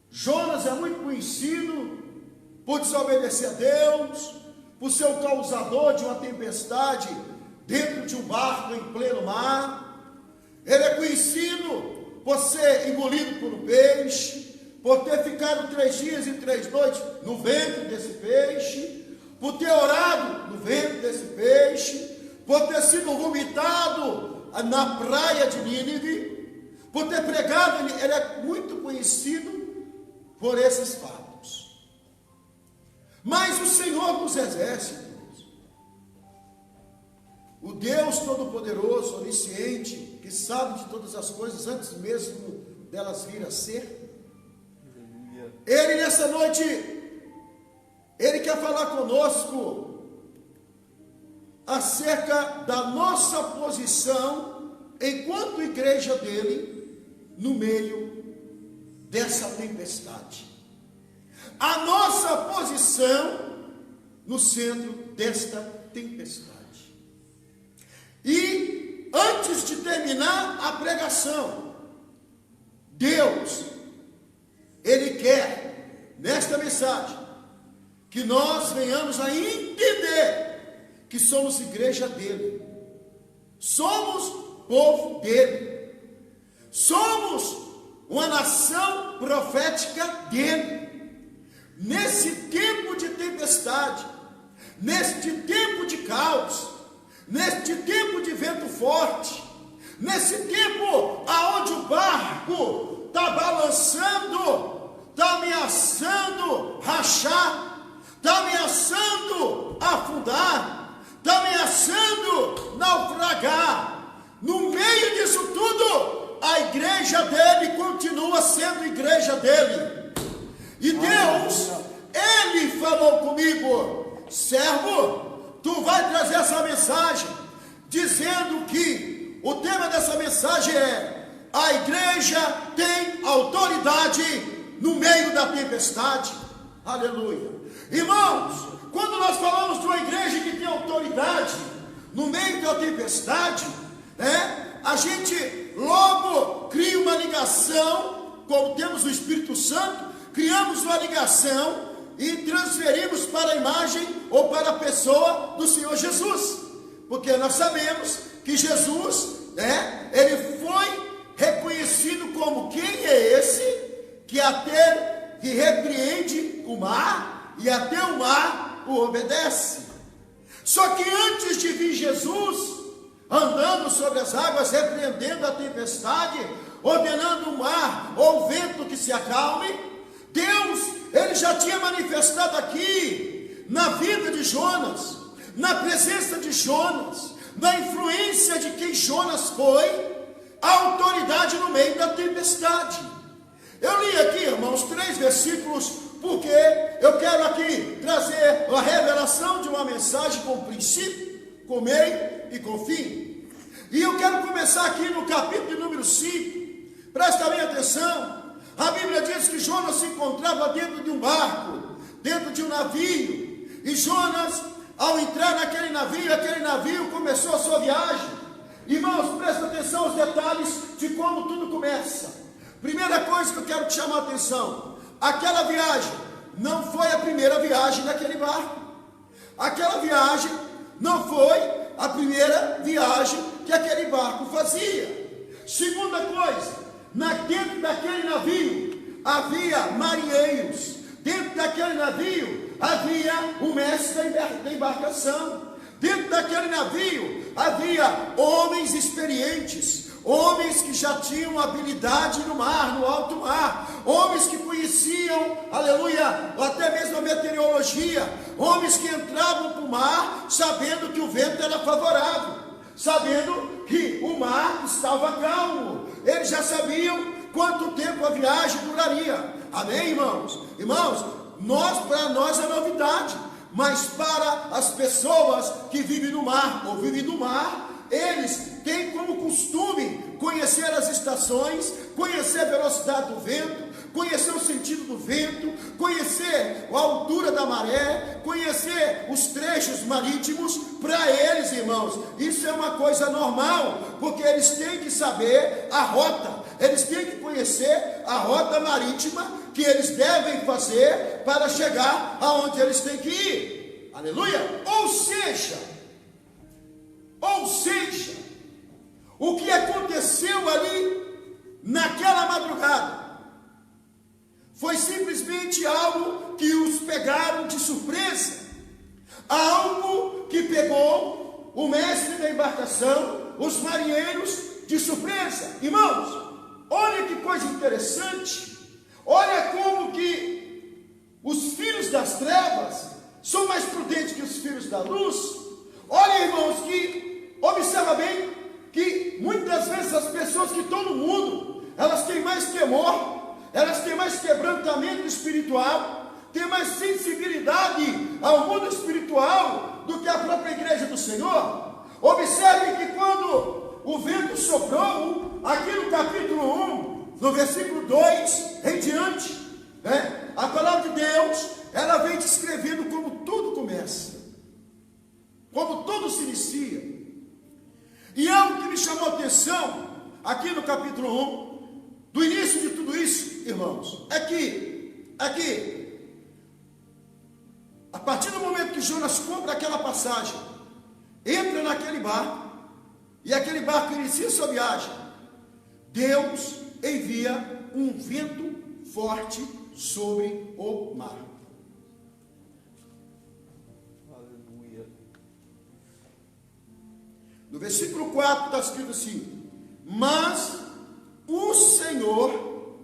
Jonas é muito conhecido por desobedecer a Deus, por ser o causador de uma tempestade dentro de um barco em pleno mar. Ele é conhecido por ser engolido por um peixe, por ter ficado 3 dias e 3 noites no ventre desse peixe, por ter orado no ventre desse peixe, por ter sido vomitado na praia de Nínive, por ter pregado. Ele é muito conhecido por esses fatos. Mas o Senhor dos Exércitos, o Deus Todo-Poderoso, Onisciente, que sabe de todas as coisas antes mesmo delas vir a ser, Ele nessa noite, Ele quer falar conosco acerca da nossa posição enquanto igreja dele, no meio dessa tempestade. A nossa posição no centro desta tempestade. E antes de terminar a pregação, Deus, Ele quer, nesta mensagem, que nós venhamos a entender que somos igreja dele, somos povo dele, somos uma nação profética dele. Nesse tempo de tempestade, neste tempo de caos, neste tempo de vento forte, nesse tempo aonde o barco está balançando, está ameaçando rachar, está ameaçando afundar, está ameaçando naufragar, no meio disso tudo, a igreja dele continua sendo igreja dele. E Deus, Ele falou comigo: servo, tu vai trazer essa mensagem, dizendo que o tema dessa mensagem é: a igreja tem autoridade no meio da tempestade. Aleluia. Irmãos, quando nós falamos de uma igreja que tem autoridade no meio da tempestade, a gente logo cria uma ligação, como temos o Espírito Santo, criamos uma ligação e transferimos para a imagem ou para a pessoa do Senhor Jesus, porque nós sabemos que Jesus, ele foi reconhecido como quem é esse que repreende o mar e até o mar o obedece. Só que antes de vir Jesus andando sobre as águas, repreendendo a tempestade, ordenando o mar ou o vento que se acalme, Deus, Ele já tinha manifestado aqui, na vida de Jonas, na presença de Jonas, na influência de quem Jonas foi, a autoridade no meio da tempestade. Eu li aqui, irmãos, 3 versículos, porque eu quero aqui trazer a revelação de uma mensagem com princípio, com meio e com fim. E eu quero começar aqui no capítulo número 5, presta bem atenção. A Bíblia diz que Jonas se encontrava dentro de um barco, dentro de um navio, e Jonas, ao entrar naquele navio começou a sua viagem. Irmãos, presta atenção aos detalhes de como tudo começa. Primeira coisa que eu quero te chamar a atenção: aquela viagem não foi a primeira viagem daquele barco. Aquela viagem não foi a primeira viagem que aquele barco fazia. Segunda coisa, dentro daquele navio havia marinheiros, dentro daquele navio havia o mestre da embarcação, dentro daquele navio havia homens experientes, homens que já tinham habilidade no mar, no alto mar, homens que conheciam, aleluia, até mesmo a meteorologia, homens que entravam para o mar sabendo que o vento era favorável, sabendo que o mar estava calmo. Eles já sabiam quanto tempo a viagem duraria. Amém, irmãos? Irmãos, para nós é novidade, mas para as pessoas que vivem no mar ou vivem do mar, eles têm como costume conhecer as estações, conhecer a velocidade do vento, conhecer o sentido do vento, conhecer a altura da maré, conhecer os trechos marítimos. Para eles, irmãos, isso é uma coisa normal, porque eles têm que saber a rota, eles têm que conhecer a rota marítima que eles devem fazer para chegar aonde eles têm que ir. Aleluia! Ou seja, o que aconteceu ali naquela madrugada foi simplesmente algo que os pegaram de surpresa, algo que pegou o mestre da embarcação, os marinheiros de surpresa. Irmãos, olha que coisa interessante, olha como que os filhos das trevas são mais prudentes que os filhos da luz. Olha, irmãos, que observa bem que muitas vezes as pessoas que estão no mundo, elas têm mais temor, elas têm mais quebrantamento espiritual, têm mais sensibilidade ao mundo espiritual do que a própria igreja do Senhor. Observe que quando o vento soprou, aqui no capítulo 1, no versículo 2 em diante, né? A palavra de Deus, ela vem descrevendo como tudo começa, como tudo se inicia. E algo que me chamou a atenção, aqui no capítulo 1, do início de tudo isso, irmãos, é que, a partir do momento que Jonas compra aquela passagem, entra naquele barco, e aquele barco inicia sua viagem, Deus envia um vento forte sobre o mar. Aleluia. No versículo 4 está escrito assim: mas o Senhor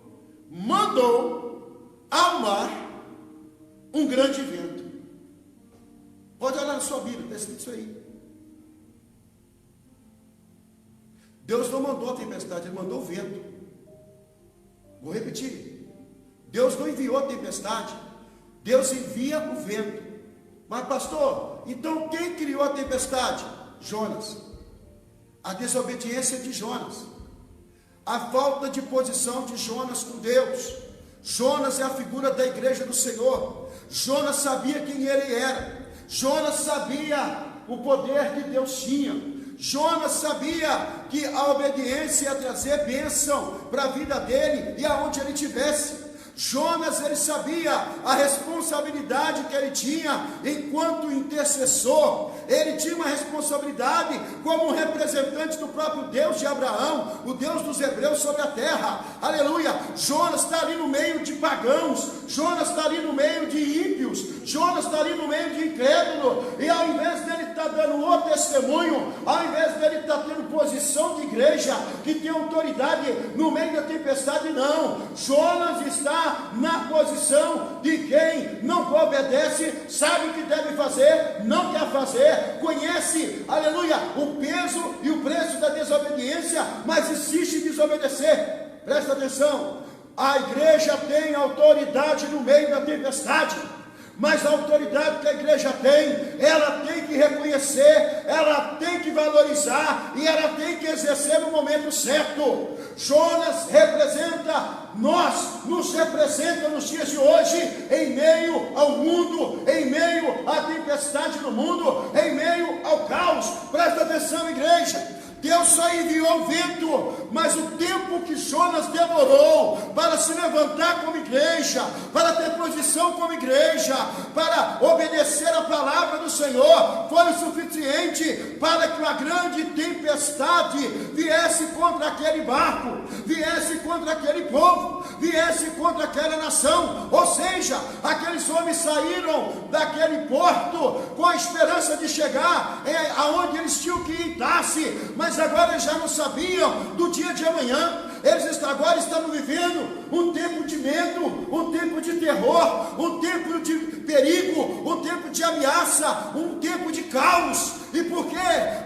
mandou ao mar um grande vento. Pode olhar na sua Bíblia, está escrito isso aí. Deus não mandou a tempestade, Ele mandou o vento. Vou repetir. Deus não enviou a tempestade, Deus envia o vento. Mas pastor, então quem criou a tempestade? Jonas. A desobediência de Jonas, a falta de posição de Jonas com Deus. Jonas é a figura da igreja do Senhor. Jonas sabia quem ele era. Jonas sabia o poder que Deus tinha. Jonas sabia que a obediência ia trazer bênção para a vida dele e aonde ele estivesse. Jonas, ele sabia a responsabilidade que ele tinha enquanto intercessor. Ele tinha uma responsabilidade como representante do próprio Deus de Abraão, o Deus dos hebreus sobre a terra. Aleluia. Jonas está ali no meio de pagãos, Jonas está ali no meio de ímpios, Jonas está ali no meio de incrédulo, e ao invés dele estar dando o testemunho, ao invés dele estar tendo posição de igreja, que tem autoridade no meio da tempestade, não. Jonas está na posição de quem não obedece, sabe o que deve fazer, não quer fazer, conhece, aleluia, o peso e o preço da desobediência, mas insiste em desobedecer. Presta atenção, a igreja tem autoridade no meio da tempestade, mas a autoridade que a igreja tem, ela tem que reconhecer, ela tem que valorizar e ela tem que exercer no momento certo. Jonas representa nós, nos representa nos dias de hoje, em meio ao mundo, em meio à tempestade no mundo, em meio ao caos. Presta atenção, igreja. Deus só enviou o vento, mas o tempo que Jonas demorou para se levantar como igreja, para ter posição como igreja, para obedecer a palavra do Senhor, foi o suficiente para que uma grande tempestade viesse contra aquele barco, viesse contra aquele povo, viesse contra aquela nação. Ou seja, aqueles homens saíram daquele porto com a esperança de chegar aonde eles tinham que ir, mas agora eles já não sabiam do dia de amanhã. Eles agora estavam vivendo um tempo de medo, um tempo de terror, um tempo de perigo, um tempo de ameaça, um tempo de caos. E por quê?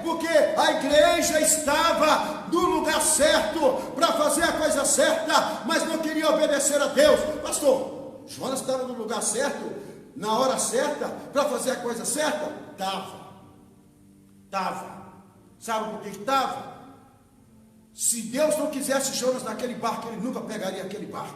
Porque a igreja estava no lugar certo, para fazer a coisa certa, mas não queria obedecer a Deus. Pastor, Jonas estava no lugar certo, na hora certa, para fazer a coisa certa? Estava. Sabe por que estava? Se Deus não quisesse Jonas naquele barco, ele nunca pegaria aquele barco.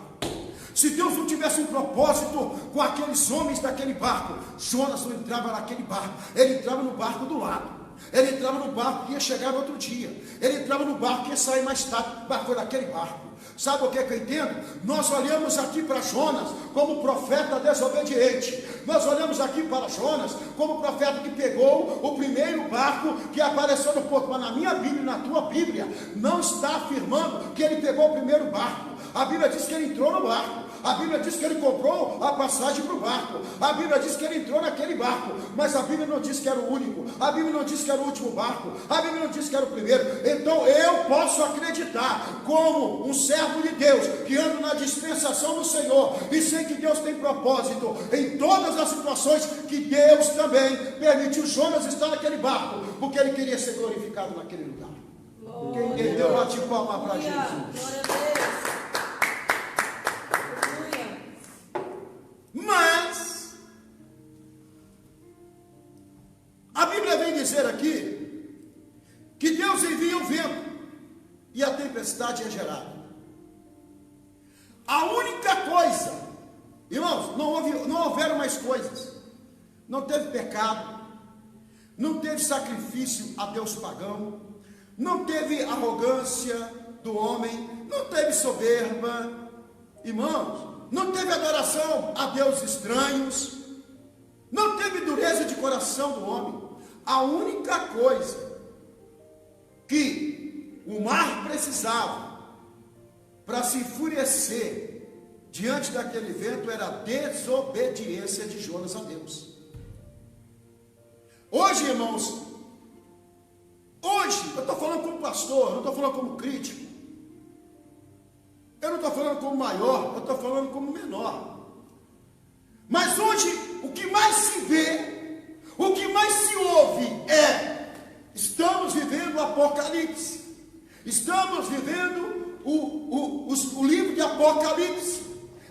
Se Deus não tivesse um propósito com aqueles homens daquele barco, Jonas não entrava naquele barco, ele entrava no barco do lado. Ele entrava no barco que ia chegar no outro dia. Ele entrava no barco que ia sair mais tarde, mas foi naquele barco. Sabe o que eu entendo? Nós olhamos aqui para Jonas como profeta desobediente. Nós olhamos aqui para Jonas como profeta que pegou o primeiro barco que apareceu no porto. Mas na minha Bíblia e na tua Bíblia não está afirmando que ele pegou o primeiro barco. A Bíblia diz que ele entrou no barco. A Bíblia diz que ele comprou a passagem para o barco. A Bíblia diz que ele entrou naquele barco. Mas a Bíblia não diz que era o único. A Bíblia não diz que era o último barco. A Bíblia não diz que era o primeiro. Então eu posso acreditar como um servo de Deus, que ando na dispensação do Senhor, e sei que Deus tem propósito em todas as situações, que Deus também permitiu Jonas estar naquele barco, porque ele queria ser glorificado naquele lugar. Quem entendeu, bate palma para Jesus. Glória a Deus. Mas a Bíblia vem dizer aqui que Deus envia o vento. tempestade é gerada. A única coisa, irmãos, não houveram mais coisas. Não teve pecado, não teve sacrifício a Deus pagão, não teve arrogância do homem, não teve soberba, irmãos, não teve adoração a deuses estranhos, não teve dureza de coração do homem. A única coisa que o mar precisava para se enfurecer diante daquele vento era a desobediência de Jonas a Deus. Hoje, irmãos, hoje, eu estou falando como pastor, eu não estou falando como crítico, eu não estou falando como maior, eu estou falando como menor. Mas hoje, o que mais se vê, o que mais se ouve é: estamos vivendo o Apocalipse, estamos vivendo o livro de Apocalipse,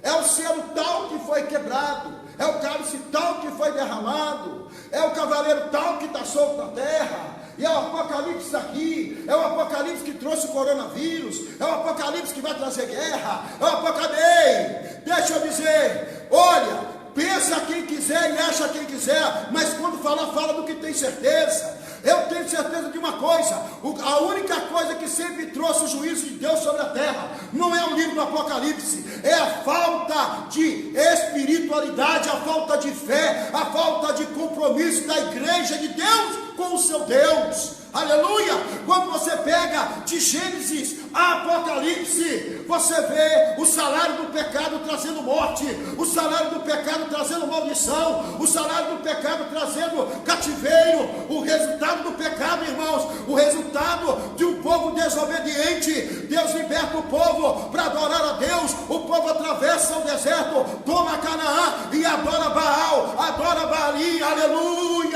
é o selo tal que foi quebrado, é o cálice tal que foi derramado, é o cavaleiro tal que está solto na terra, e é o Apocalipse aqui, é o Apocalipse que trouxe o coronavírus, é o Apocalipse que vai trazer guerra, é o Apocalipse. Deixa eu dizer, olha, pensa quem quiser e acha quem quiser, mas quando falar, fala do que tem certeza. Eu tenho certeza de uma coisa: a única coisa que sempre trouxe o juízo de Deus sobre a terra não é o livro do Apocalipse, é a falta de espiritualidade, a falta de fé, a falta de compromisso da igreja de Deus com o seu Deus. Aleluia! Quando você pega de Gênesis a Apocalipse, você vê o salário do pecado trazendo morte, o salário do pecado trazendo maldição, o salário do pecado trazendo cativeiro, o resultado do pecado, irmãos, o resultado de um povo desobediente. Deus liberta o povo para adorar a Deus, o povo atravessa o deserto, toma Canaã e adora Baal, adora Baali, aleluia!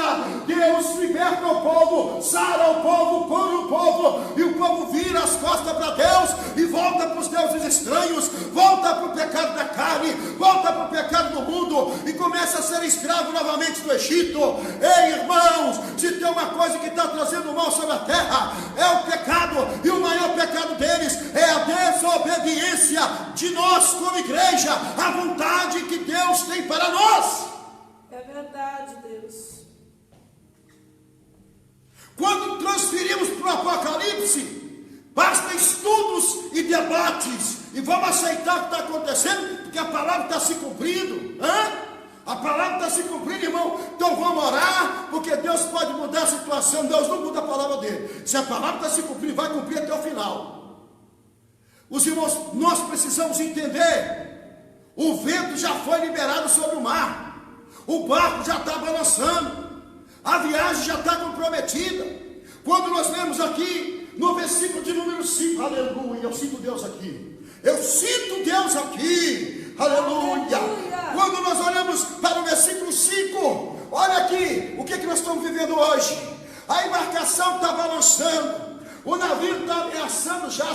Deus liberta o povo, sara o povo, cura o povo, e o povo vira as costas para Deus e volta para os deuses estranhos, volta para o pecado da carne, volta para o pecado do mundo e começa a ser escravo novamente do Egito. Ei, irmãos, se tem uma coisa que está trazendo mal sobre a terra, é o pecado, e o maior pecado deles é a desobediência de nós como igreja, a vontade que Deus tem para nós. É verdade, Deus. Quando transferimos para o Apocalipse, basta estudos e debates, e vamos aceitar o que está acontecendo, porque a palavra está se cumprindo. A palavra está se cumprindo, irmão. Então vamos orar, porque Deus pode mudar a situação. Deus não muda a palavra dele. Se a palavra está se cumprindo, vai cumprir até o final. Os irmãos, nós precisamos entender: o vento já foi liberado sobre o mar, o barco já está balançando, a viagem já está comprometida. Quando nós lemos aqui no versículo de número 5, aleluia, eu sinto Deus aqui, eu sinto Deus aqui, aleluia. Quando nós olhamos para o versículo 5, olha aqui, o que nós estamos vivendo hoje? A embarcação está balançando, o navio está ameaçando já a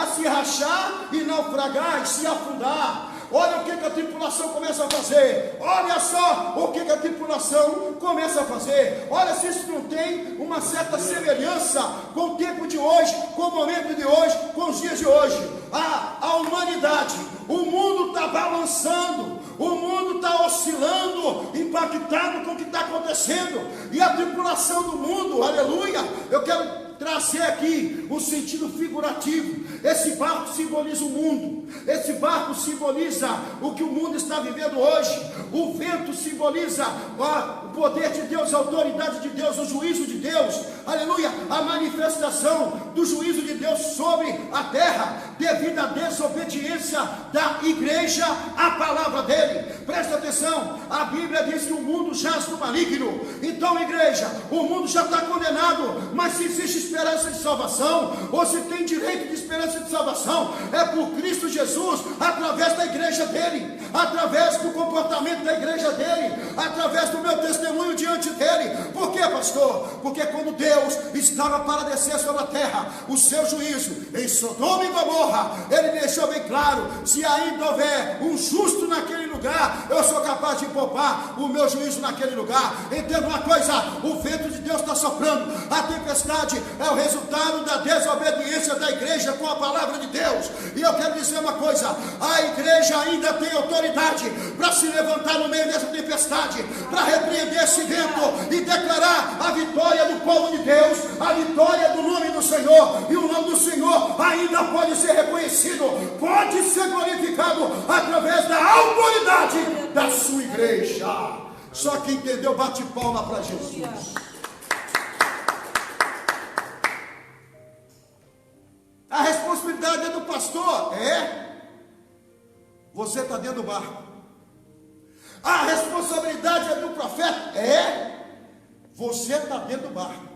se rachar e naufragar e se afundar. Olha o que a tripulação começa a fazer. Olha só o que a tripulação começa a fazer. Olha se isso não tem uma certa semelhança com o tempo de hoje, com o momento de hoje, com os dias de hoje. A humanidade, o mundo está balançando, o mundo está oscilando, impactado com o que está acontecendo. E a tripulação do mundo, aleluia, eu quero trazer aqui um sentido figurativo. Esse barco simboliza o mundo, esse barco simboliza o que o mundo está vivendo hoje. O vento simboliza o poder de Deus, a autoridade de Deus, o juízo de Deus, aleluia, a manifestação do juízo de Deus sobre a terra, devido à desobediência da igreja à palavra dele. Presta atenção, a Bíblia diz que o mundo jaz no maligno. Então, igreja, o mundo já está condenado, mas se existe esperança de salvação, ou se tem direito de esperança de salvação, é por Cristo Jesus, através da igreja dele, através do comportamento da igreja dele, através do meu testemunho diante dele. Por quê, pastor? Porque quando Deus estava para descer sobre a terra o seu juízo em Sodoma e Gomorra, ele deixou bem claro: se ainda houver um justo naquele lugar, eu sou capaz de poupar o meu juízo naquele lugar. Entenda uma coisa: o vento de Deus está soprando, a tempestade é o resultado da desobediência da igreja com a palavra de Deus. E eu quero dizer uma coisa: a igreja ainda tem autoridade para se levantar no meio dessa tempestade, para repreender esse vento e declarar a vitória do povo de Deus, a vitória do nome do Senhor. E o nome do Senhor ainda pode ser reconhecido, pode ser glorificado através da autoridade da sua igreja. Só quem entendeu, bate palma para Jesus. A responsabilidade é do pastor? É. Você está dentro do barco. A responsabilidade é do profeta? É. Você está dentro do barco.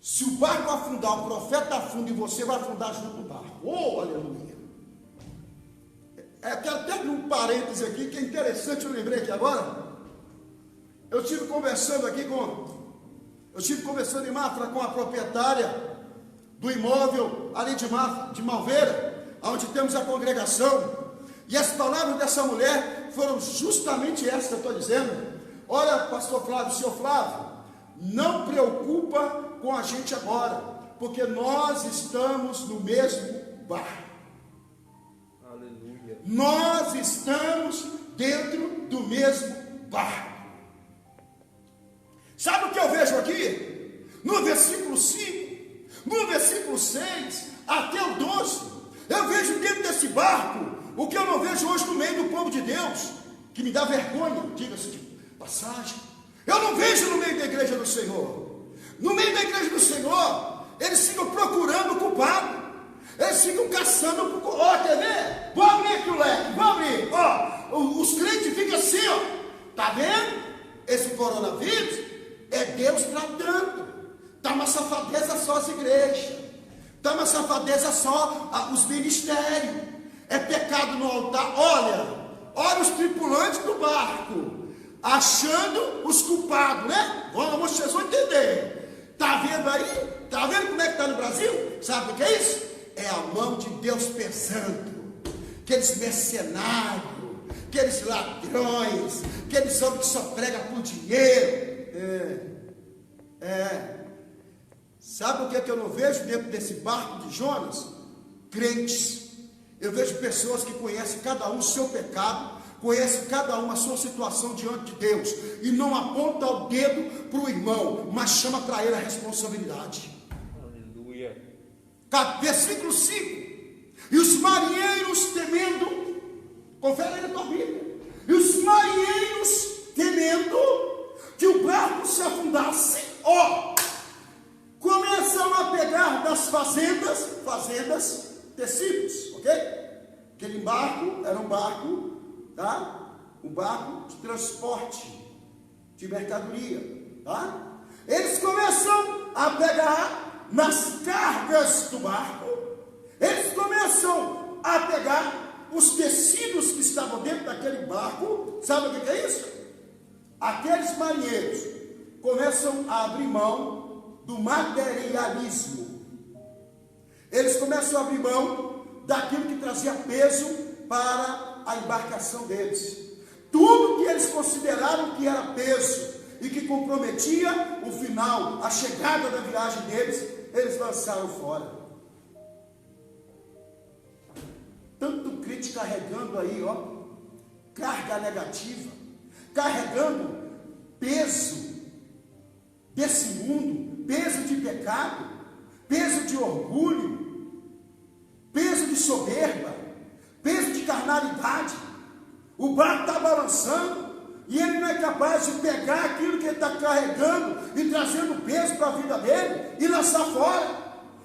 Se o barco afundar, o profeta afunda e você vai afundar junto do barco. Oh, aleluia. Quero até abrir um parêntese aqui que é interessante, eu lembrei aqui agora. Eu estive conversando em Mafra com a proprietária do imóvel ali de Malveira, onde temos a congregação. E as palavras dessa mulher foram justamente essas que eu estou dizendo. Olha, pastor Flávio, senhor Flávio, não preocupa com a gente agora, porque nós estamos no mesmo barco. Aleluia. Nós estamos dentro do mesmo barco. Sabe o que eu vejo aqui? No versículo 5, no versículo 6, até o 12, eu vejo dentro desse barco o que eu não vejo hoje no meio do povo de Deus, que me dá vergonha, diga-se de passagem. Eu não vejo no meio da igreja do Senhor. No meio da igreja do Senhor, eles ficam procurando o culpado. Eles ficam caçando o culpado. Quer ver? Vou abrir aqui o leque, vou abrir. Os crentes ficam assim, tá vendo? Esse coronavírus é Deus tratando. Está uma safadeza só as igrejas. Está uma safadeza só os ministérios. É pecado no altar. Olha os tripulantes do barco, achando os culpados, né? Vocês vão entender. Está vendo aí? Está vendo como é que está no Brasil? Sabe o que é isso? É a mão de Deus pesando. Aqueles mercenários, aqueles ladrões, aqueles homens que só pregam por dinheiro. Sabe o que é que eu não vejo dentro desse barco de Jonas? Crentes. Eu vejo pessoas que conhecem cada um o seu pecado, conhece cada um a sua situação diante de Deus, e não aponta o dedo para o irmão, mas chama para ele a responsabilidade. Aleluia. Versículo 5: e os marinheiros temendo, confere aí na tua Bíblia, e os marinheiros temendo que o barco se afundasse, começam a pegar das fazendas, tecidos, ok? Aquele barco era um barco, tá? Um barco de transporte de mercadoria, tá? Eles começam a pegar nas cargas do barco, eles começam a pegar os tecidos que estavam dentro daquele barco. Sabe o que é isso? Aqueles marinheiros começam a abrir mão do materialismo. Eles começam a abrir mão daquilo que trazia peso para a embarcação deles. Tudo que eles consideraram que era peso e que comprometia o final, a chegada da viagem deles, eles lançaram fora. Tanto crente carregando aí, carga negativa, carregando peso desse mundo, peso de pecado, peso de orgulho, peso de soberba, peso de carnalidade. O barco está balançando e ele não é capaz de pegar aquilo que ele está carregando e trazendo peso para a vida dele e lançar fora.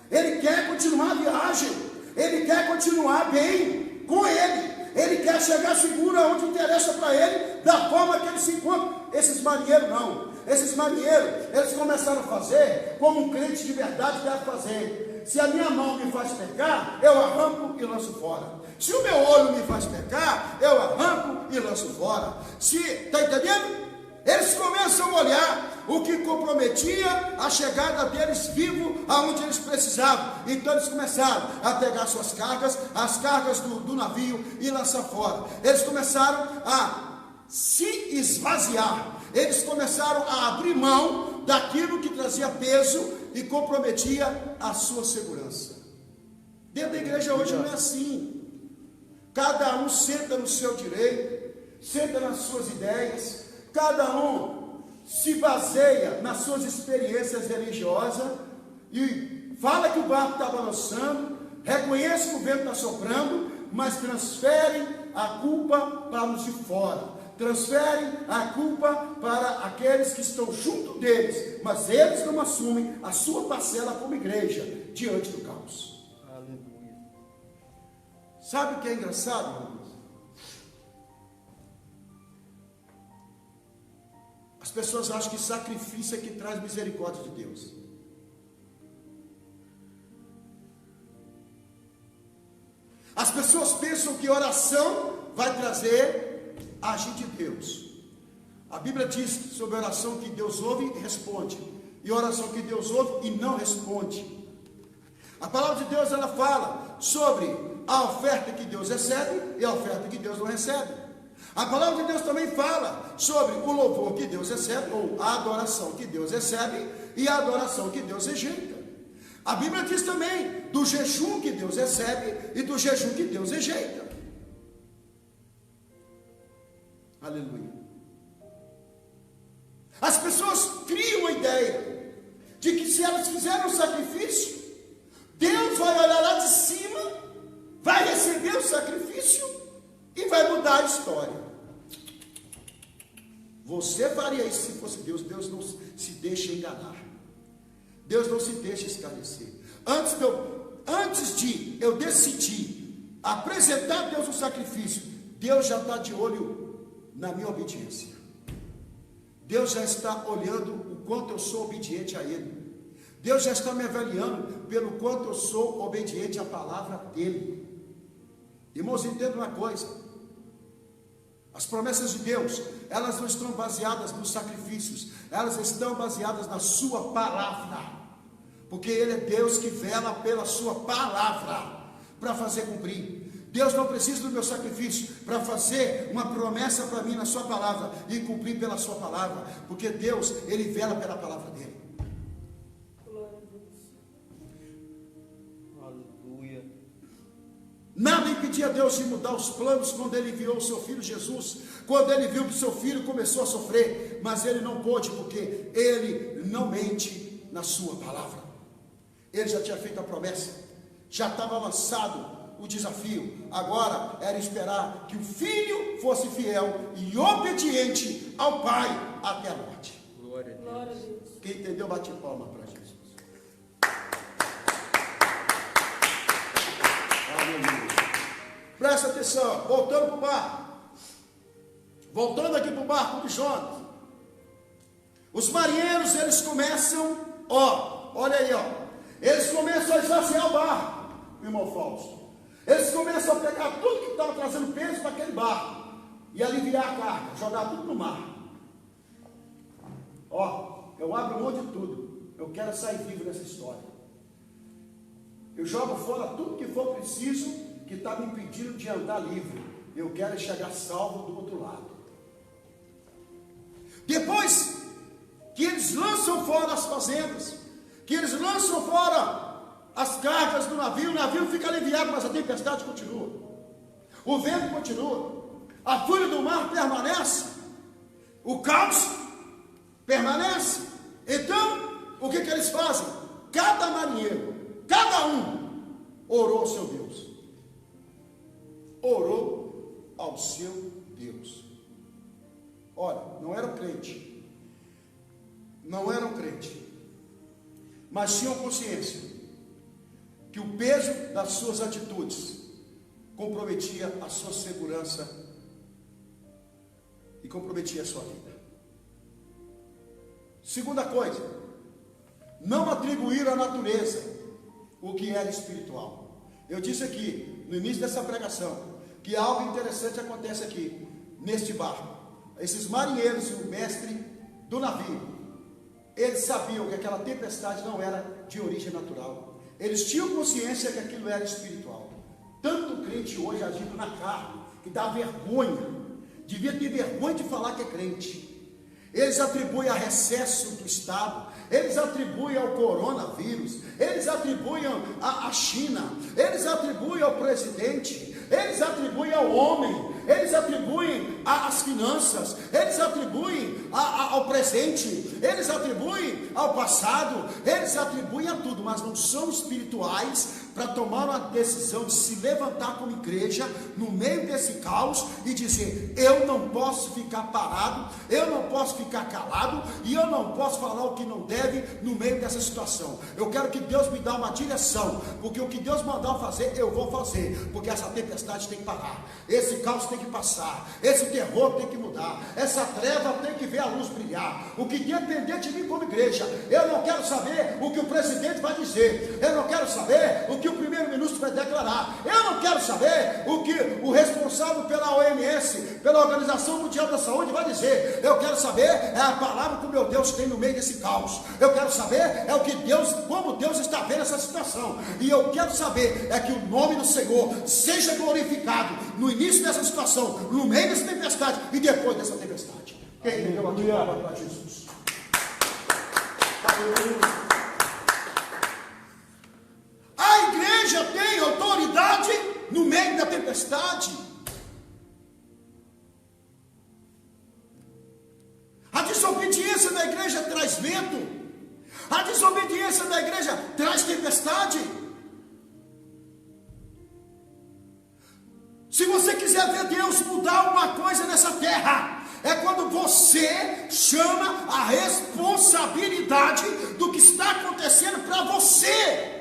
Ele quer continuar a viagem, ele quer continuar bem com ele quer chegar seguro aonde interessa para ele, da forma que ele se encontra. Esses marinheiros não. Esses marinheiros, eles começaram a fazer como um crente de verdade deve fazer. Se a minha mão me faz pecar, eu arranco e lanço fora. Se o meu olho me faz pecar, eu arranco e lanço fora. Está entendendo? Eles começam a olhar o que comprometia a chegada deles vivo aonde eles precisavam. Então eles começaram a pegar suas cargas, as cargas do navio, e lançar fora. Eles começaram a se esvaziar, eles começaram a abrir mão daquilo que trazia peso e comprometia a sua segurança. Dentro da igreja hoje não é assim. Cada um senta no seu direito, senta nas suas ideias, cada um se baseia nas suas experiências religiosas e fala que o barco está balançando, reconhece que o vento está soprando, mas transferem a culpa para os de fora, transferem a culpa para aqueles que estão junto deles, mas eles não assumem a sua parcela como igreja diante do caos. Sabe o que é engraçado, irmãos? As pessoas acham que sacrifício é que traz misericórdia de Deus. As pessoas pensam que oração vai trazer a agir de Deus. A Bíblia diz sobre a oração que Deus ouve e responde, e oração que Deus ouve e não responde. A palavra de Deus, ela fala sobre a oferta que Deus recebe e a oferta que Deus não recebe. A palavra de Deus também fala sobre o louvor que Deus recebe, ou a adoração que Deus recebe e a adoração que Deus rejeita. A Bíblia diz também do jejum que Deus recebe e do jejum que Deus rejeita. Aleluia. As pessoas criam a ideia de que se elas fizerem um sacrifício, Deus vai olhar lá de cima, vai receber o sacrifício e vai mudar a história. Você faria isso se fosse Deus. Deus não se deixa enganar. Deus não se deixa esclarecer. Antes de eu decidir apresentar a Deus um sacrifício, Deus já está de olho na minha obediência. Deus já está olhando o quanto eu sou obediente a Ele. Deus já está me avaliando pelo quanto eu sou obediente à palavra dEle. Irmãos, entendam uma coisa: as promessas de Deus, elas não estão baseadas nos sacrifícios, elas estão baseadas na sua palavra, porque Ele é Deus que vela pela sua palavra para fazer cumprir. Deus não precisa do meu sacrifício para fazer uma promessa para mim na sua palavra e cumprir pela sua palavra, porque Deus, Ele vela pela palavra dEle. Nada impedia Deus de mudar os planos quando Ele enviou o seu Filho Jesus, quando Ele viu que o seu Filho começou a sofrer, mas Ele não pôde, porque Ele não mente na sua palavra. Ele já tinha feito a promessa, já estava lançado o desafio, agora era esperar que o Filho fosse fiel e obediente ao Pai até a morte. Glória a Deus. Quem entendeu, bate palma para Jesus. Presta atenção, voltando para o barco. Voltando aqui para o barco de Jonas. Os marinheiros, eles começam, olha aí, eles começam a esvaziar o barco, irmão Fausto. Eles começam a pegar tudo que estava trazendo peso para aquele barco e aliviar a carga, jogar tudo no mar. Eu abro mão de tudo. Eu quero sair vivo nessa história. Eu jogo fora tudo que for preciso, que está me impedindo de andar livre. Eu quero chegar salvo do outro lado. Depois que eles lançam fora as fazendas, que eles lançam fora as cargas do navio, o navio fica aliviado, mas a tempestade continua, o vento continua, a fúria do mar permanece, o caos permanece. Então, o que eles fazem? Cada marinheiro, cada um, orou ao seu Deus. Orou ao seu Deus. Olha, não eram crente, mas tinham consciência que o peso das suas atitudes comprometia a sua segurança e comprometia a sua vida. Segunda coisa, não atribuir à natureza o que era espiritual. Eu disse aqui, no início dessa pregação, que algo interessante acontece aqui, neste barco. Esses marinheiros e o mestre do navio, eles sabiam que aquela tempestade não era de origem natural. Eles tinham consciência que aquilo era espiritual. Tanto o crente hoje agindo na carne, que dá vergonha, devia ter vergonha de falar que é crente. Eles atribuem a recesso do Estado, eles atribuem ao coronavírus, eles atribuem à China, eles atribuem ao presidente, eles atribuem ao homem, eles atribuem às finanças, eles atribuem ao presente, eles atribuem ao passado, eles atribuem a tudo, mas não são espirituais para tomar uma decisão de se levantar como igreja no meio desse caos e dizer: eu não posso ficar parado, eu não posso ficar calado e eu não posso falar o que não deve no meio dessa situação. Eu quero que Deus me dê uma direção, porque o que Deus mandar eu fazer, eu vou fazer, porque essa tempestade tem que parar, esse caos tem que passar, esse terror tem que mudar, essa treva tem que ver a luz brilhar. O que depender de mim como igreja, eu não quero saber o que o presidente vai dizer, eu não quero saber o que o primeiro-ministro vai declarar, eu não quero saber o que o responsável pela OMS, pela Organização Mundial da Saúde vai dizer. Eu quero saber é a palavra que o meu Deus tem no meio desse caos. Eu quero saber é o que Deus, como Deus está vendo essa situação, e eu quero saber é que o nome do Senhor seja glorificado no início dessa situação, no meio dessa tempestade e depois dessa tempestade. Quem entendeu aqui, palmas para Jesus. Aleluia. A igreja tem autoridade no meio da tempestade. A desobediência da igreja traz vento. A desobediência da igreja traz tempestade. Se você quiser ver Deus mudar alguma coisa nessa terra, é quando você chama a responsabilidade do que está acontecendo para você.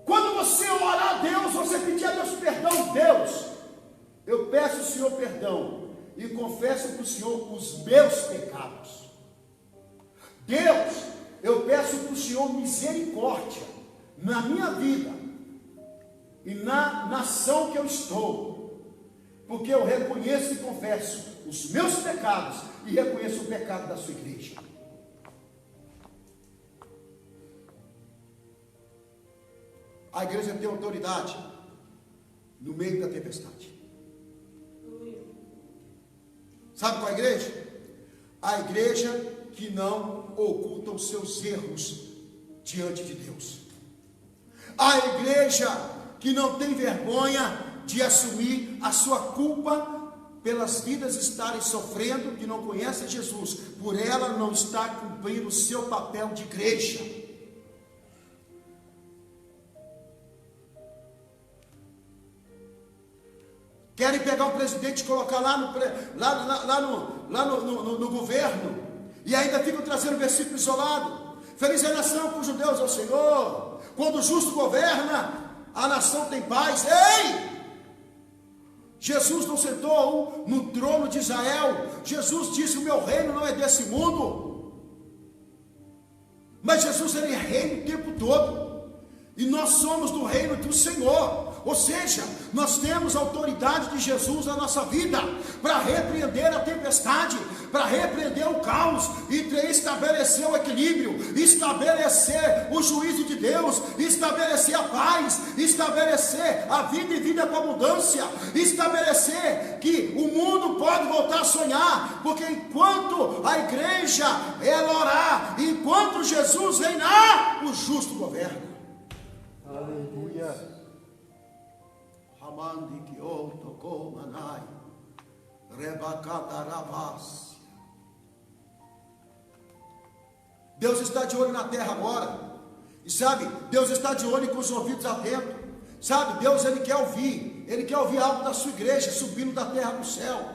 Quando você orar a Deus, você pedir a Deus perdão. Deus, eu peço ao Senhor perdão e confesso para o Senhor os meus pecados. Deus, eu peço para o Senhor misericórdia na minha vida e na nação que eu estou, porque eu reconheço e confesso os meus pecados e reconheço o pecado da sua igreja. A igreja tem autoridade no meio da tempestade. Sabe qual é a igreja? A igreja que não oculta os seus erros diante de Deus. A igreja que não tem vergonha de assumir a sua culpa pelas vidas estarem sofrendo, que não conhecem Jesus, por ela não estar cumprindo o seu papel de igreja. Querem pegar o presidente e colocar lá no governo, e ainda ficam trazendo versículo isolado. Feliz é a nação cujo Deus é o Senhor. Quando o justo governa, a nação tem paz. Ei! Jesus não sentou no trono de Israel. Jesus disse: o meu reino não é desse mundo. Mas Jesus, ele reina o tempo todo, e nós somos do reino do Senhor. Ou seja, nós temos a autoridade de Jesus na nossa vida para repreender a tempestade, para repreender o caos e estabelecer o equilíbrio, estabelecer o juízo de Deus, estabelecer a paz, estabelecer a vida e vida com abundância, estabelecer que o mundo pode voltar a sonhar, porque enquanto a igreja ela orar, enquanto Jesus reinar, o justo governa. Aleluia. Deus está de olho na terra agora, e sabe, Deus está de olho com os ouvidos atentos, sabe, Deus ele quer ouvir algo da sua igreja subindo da terra para o céu,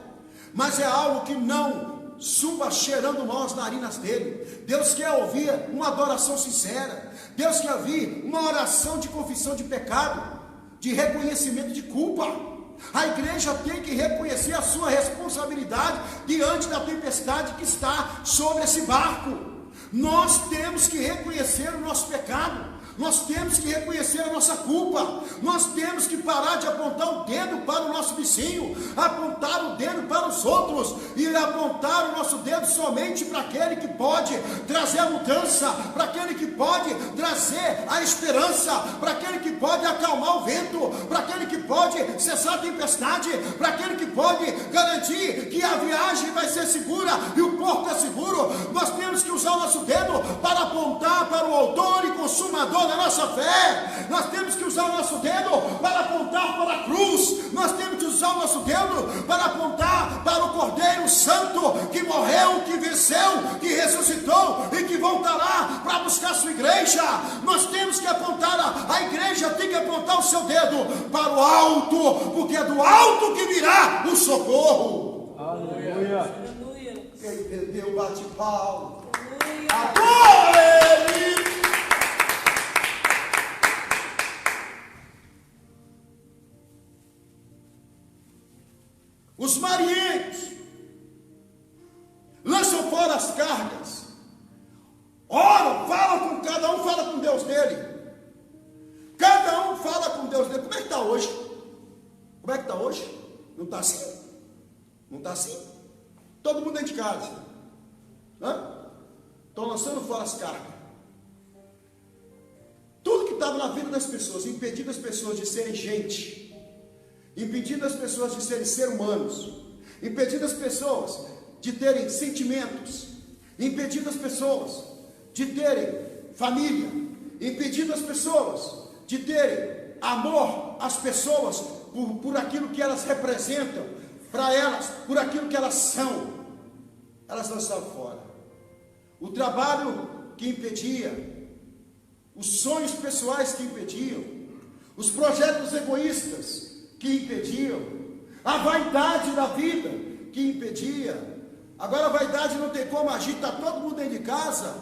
mas é algo que não suba cheirando mal as narinas dele. Deus quer ouvir uma adoração sincera, Deus quer ouvir uma oração de confissão de pecado, de reconhecimento de culpa. A igreja tem que reconhecer a sua responsabilidade diante da tempestade que está sobre esse barco. Nós temos que reconhecer o nosso pecado, nós temos que reconhecer a nossa culpa, nós temos que parar de apontar o dedo para o nosso vizinho focinho, apontar o dedo para os outros e apontar o nosso dedo somente para aquele que pode trazer a mudança, para aquele que pode trazer a esperança, para aquele que pode acalmar o vento, para aquele que pode cessar a tempestade, para aquele que pode garantir que a viagem vai ser segura e o porto é seguro. Nós temos que usar o nosso dedo para apontar para o autor e consumador da nossa fé. Nós temos que usar o nosso dedo para apontar para a cruz. Nós temos que usar o nosso dedo para apontar para o Cordeiro Santo que morreu, que venceu, que ressuscitou e que voltará para buscar a sua igreja. Nós temos que apontar, a igreja tem que apontar o seu dedo para o alto, porque é do alto que virá o socorro. Aleluia. Quem entendeu, bate palma. Adora Ele. Os marinheiros lançam fora as cargas, oram, falam com cada um, fala com Deus dele. Cada um fala com Deus dele. Como é que está hoje? Como é que está hoje? Não está assim? Não está assim? Todo mundo dentro de casa. Estão lançando fora as cargas. Tudo que estava na vida das pessoas, impedindo as pessoas de serem gente, impedindo as pessoas de serem seres humanos, impedindo as pessoas de terem sentimentos, impedindo as pessoas de terem família, impedindo as pessoas de terem amor às pessoas por aquilo que elas representam, para elas, por aquilo que elas são. Elas lançaram fora. O trabalho que impedia, os sonhos pessoais que impediam, os projetos egoístas que impediam, a vaidade da vida que impedia. Agora a vaidade não tem como agir, está todo mundo dentro de casa,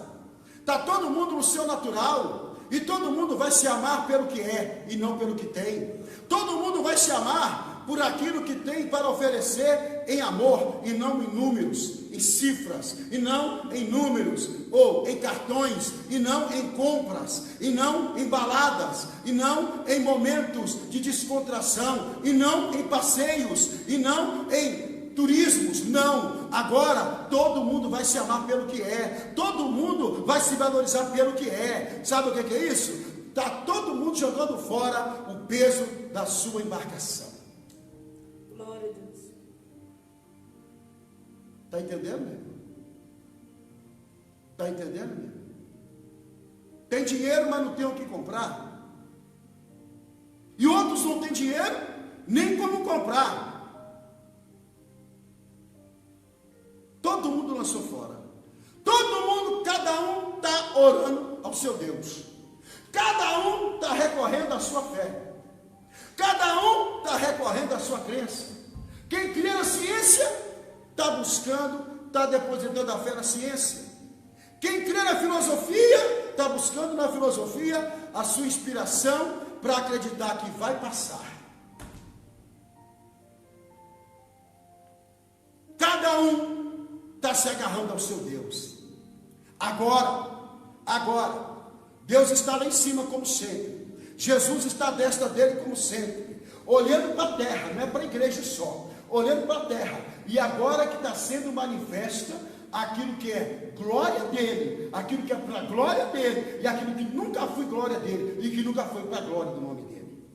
está todo mundo no seu natural, e todo mundo vai se amar pelo que é e não pelo que tem. Todo mundo vai se amar por aquilo que tem para oferecer em amor e não em números, em cifras, e não em números, ou em cartões, e não em compras, e não em baladas, e não em momentos de descontração, e não em passeios, e não em turismos. Não, agora todo mundo vai se amar pelo que é, todo mundo vai se valorizar pelo que é. Sabe o que é isso? Está todo mundo jogando fora o peso da sua embarcação. Glória a Deus. Está entendendo, meu irmão? Está entendendo, meu irmão? Tem dinheiro, mas não tem o que comprar. E outros não têm dinheiro, nem como comprar. Todo mundo lançou fora. Todo mundo, cada um está orando ao seu Deus. Cada um está recorrendo à sua fé. Cada um está recorrendo à sua crença. Quem crê na ciência está buscando, está depositando a fé na ciência. Quem crê na filosofia está buscando na filosofia a sua inspiração para acreditar que vai passar. Cada um está se agarrando ao seu Deus. Agora, Deus está lá em cima como sempre. Jesus está à destra dele como sempre, olhando para a terra, não é para a igreja só, olhando para a terra. E agora que está sendo manifesta aquilo que é glória dele, aquilo que é para a glória dele, e aquilo que nunca foi glória dele, e que nunca foi para a glória do nome dele.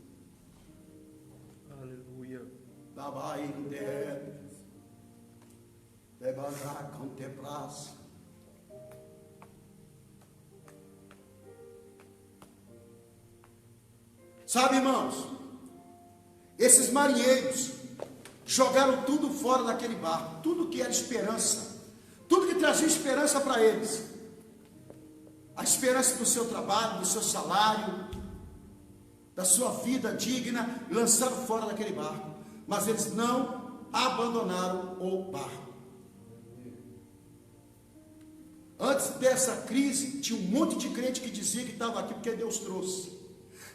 Aleluia. Levantar, contemplar-se. Sabe, irmãos, esses marinheiros jogaram tudo fora daquele barco, tudo que era esperança, tudo que trazia esperança para eles, a esperança do seu trabalho, do seu salário, da sua vida digna, lançaram fora daquele barco, mas eles não abandonaram o barco. Antes dessa crise, tinha um monte de crente que dizia que estava aqui porque Deus trouxe.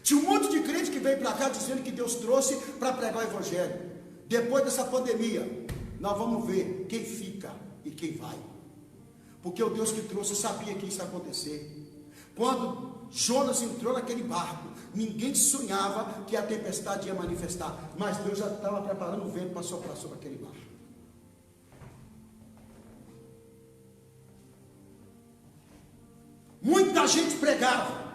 Tinha um monte de crente que veio para cá dizendo que Deus trouxe para pregar o evangelho. Depois dessa pandemia, nós vamos ver quem fica e quem vai. Porque o Deus que trouxe sabia que isso ia acontecer. Quando Jonas entrou naquele barco, Ninguém sonhava que a tempestade ia manifestar, mas Deus já estava preparando o vento para soprar sobre aquele mar. Muita gente pregava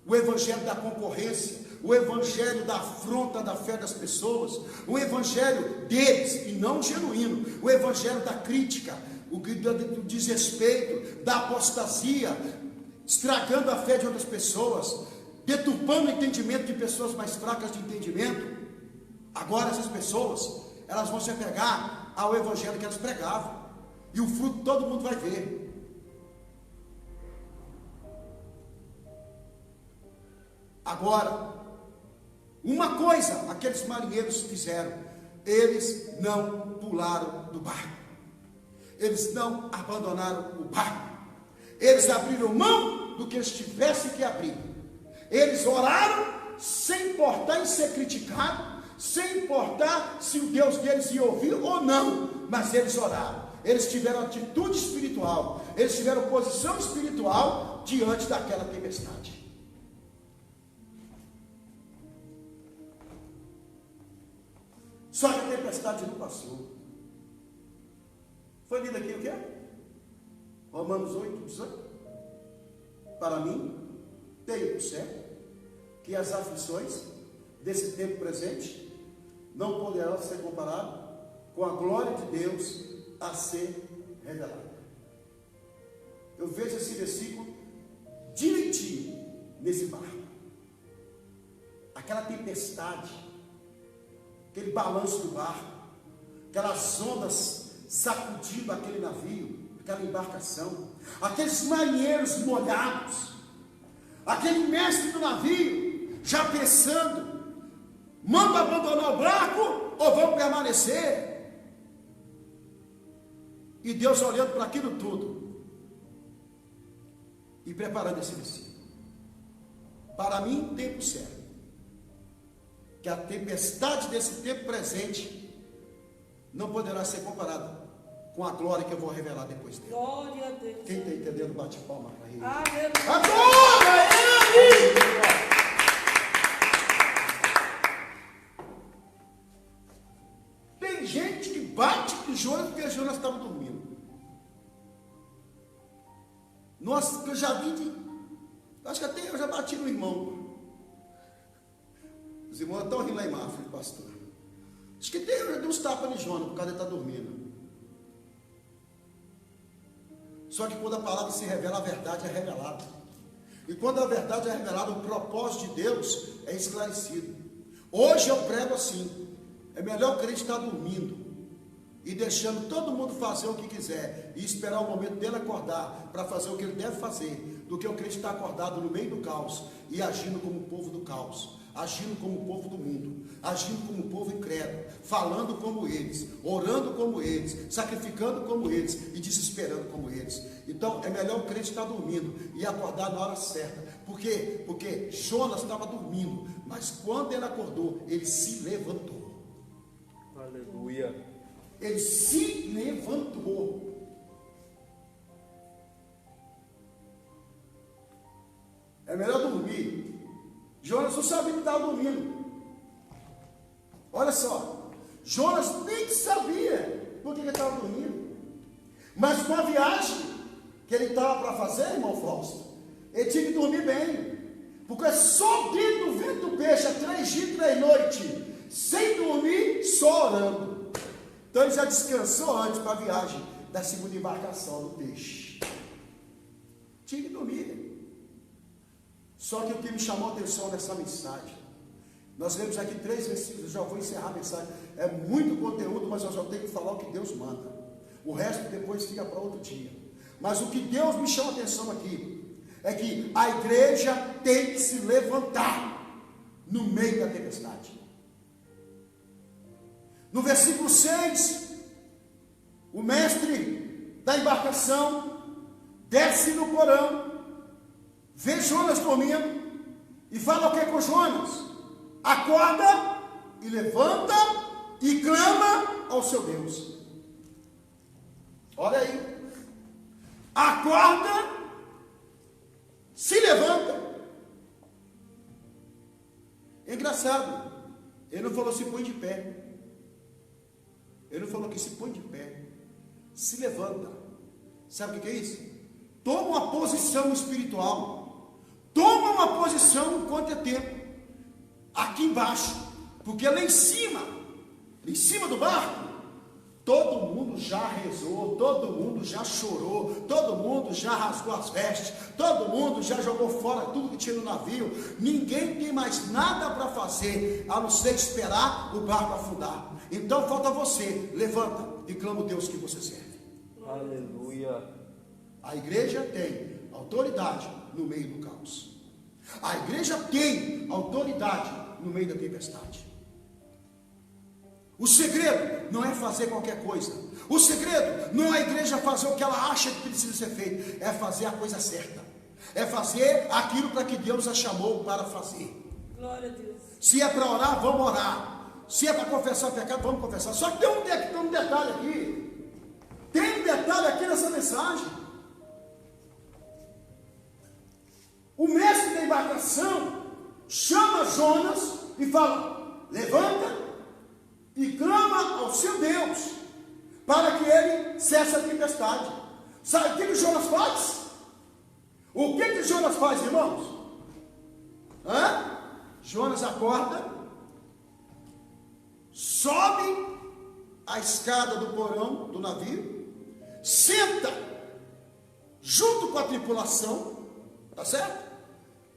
o evangelho da concorrência, o evangelho da afronta da fé das pessoas, o evangelho deles, e não genuíno, o evangelho da crítica, do desrespeito, da apostasia, estragando a fé de outras pessoas, deturpando o entendimento de pessoas mais fracas de entendimento. Agora essas pessoas, elas vão se apegar ao evangelho que elas pregavam, e o fruto todo mundo vai ver. Agora, uma coisa aqueles marinheiros fizeram: eles não pularam do barco, eles não abandonaram o barco, eles abriram mão do que eles tivessem que abrir, eles oraram sem importar em ser criticado, sem importar se o Deus deles ia ouvir ou não, mas eles oraram, eles tiveram atitude espiritual, eles tiveram posição espiritual diante daquela tempestade. Só que a tempestade não passou. Foi lido aqui o quê? Romanos 8, 18. Para mim, tenho por certo que as aflições desse tempo presente não poderão ser comparadas com a glória de Deus a ser revelada. Eu vejo esse versículo direitinho nesse barco. Aquela tempestade, aquele balanço do barco, aquelas ondas sacudindo aquele navio, aquela embarcação, aqueles marinheiros molhados, aquele mestre do navio já pensando: manda abandonar o barco ou vamos permanecer? E Deus olhando para aquilo tudo e preparando esse versículo. Para mim, tempo certo, que a tempestade desse tempo presente não poderá ser comparada com a glória que eu vou revelar depois dele. Glória a Deus. Quem está entendendo, bate palma para ele. Aleluia. Tem gente que bate com Jonas porque Jonas estava dormindo. Nossa, eu já vi, acho que até eu já bati no irmão. Os irmãos estão rindo lá em Mafra, pastor. Acho que eu já dei uns tapas de Jonas por causa de estar dormindo. Só que quando a palavra se revela, a verdade é revelada. E quando a verdade é revelada, o propósito de Deus é esclarecido. Hoje eu prego assim: é melhor o crente estar dormindo e deixando todo mundo fazer o que quiser e esperar o momento dele acordar para fazer o que ele deve fazer, do que o crente estar acordado no meio do caos e agindo como o povo do caos, agindo como o povo do mundo, agindo como o povo incrédulo, falando como eles, orando como eles, sacrificando como eles e desesperando como eles. Então é melhor o crente estar dormindo e acordar na hora certa. Por quê? Porque Jonas estava dormindo, mas quando ele acordou, ele se levantou. Aleluia. Ele se levantou. É melhor dormir. Jonas não sabia que estava dormindo. Olha só, Jonas nem sabia por que ele estava dormindo. Mas com a viagem que ele estava para fazer, irmão Fausto, ele tinha que dormir bem. Porque só dentro do vento do peixe, 3 dias e 3 noites, sem dormir, só orando. Então ele já descansou antes para a viagem da segunda embarcação do peixe. Tinha que dormir. Só que o que me chamou a atenção nessa mensagem, nós lemos aqui 3 versículos, eu já vou encerrar a mensagem. É muito conteúdo, mas eu só tenho que falar o que Deus manda. O resto depois fica para outro dia. Mas o que Deus me chama a atenção aqui é que a igreja tem que se levantar no meio da tempestade. No versículo 6, o mestre da embarcação desce no porão, vê Jonas dormindo e fala o que com Jonas? Acorda e levanta e clama ao seu Deus. Olha aí. Acorda, se levanta É engraçado. Ele não falou se põe de pé. Ele não falou que se põe de pé. Se levanta. Sabe o que é isso? Toma uma posição espiritual. Toma uma posição enquanto é tempo. Aqui embaixo. Porque lá em cima do barco, todo mundo já rezou, todo mundo já chorou, todo mundo já rasgou as vestes, todo mundo já jogou fora tudo que tinha no navio. Ninguém tem mais nada para fazer, a não ser esperar o barco afundar. Então falta você, levanta e clama o Deus que você serve. Aleluia. A igreja tem autoridade no meio do caos. A igreja tem autoridade no meio da tempestade. O segredo não é fazer qualquer coisa. O segredo não é a igreja fazer o que ela acha que precisa ser feito. É fazer a coisa certa. É fazer aquilo para que Deus a chamou para fazer. Glória a Deus. Se é para orar, vamos orar. Se é para confessar pecado, vamos confessar. Só que tem um detalhe aqui. Tem um detalhe aqui nessa mensagem. O mestre da embarcação chama Jonas e fala: levanta e clama ao seu Deus, para que ele cesse a tempestade. Sabe o que Jonas faz? O que Jonas faz, irmãos? Jonas acorda, sobe a escada do porão do navio, senta junto com a tripulação. Tá certo?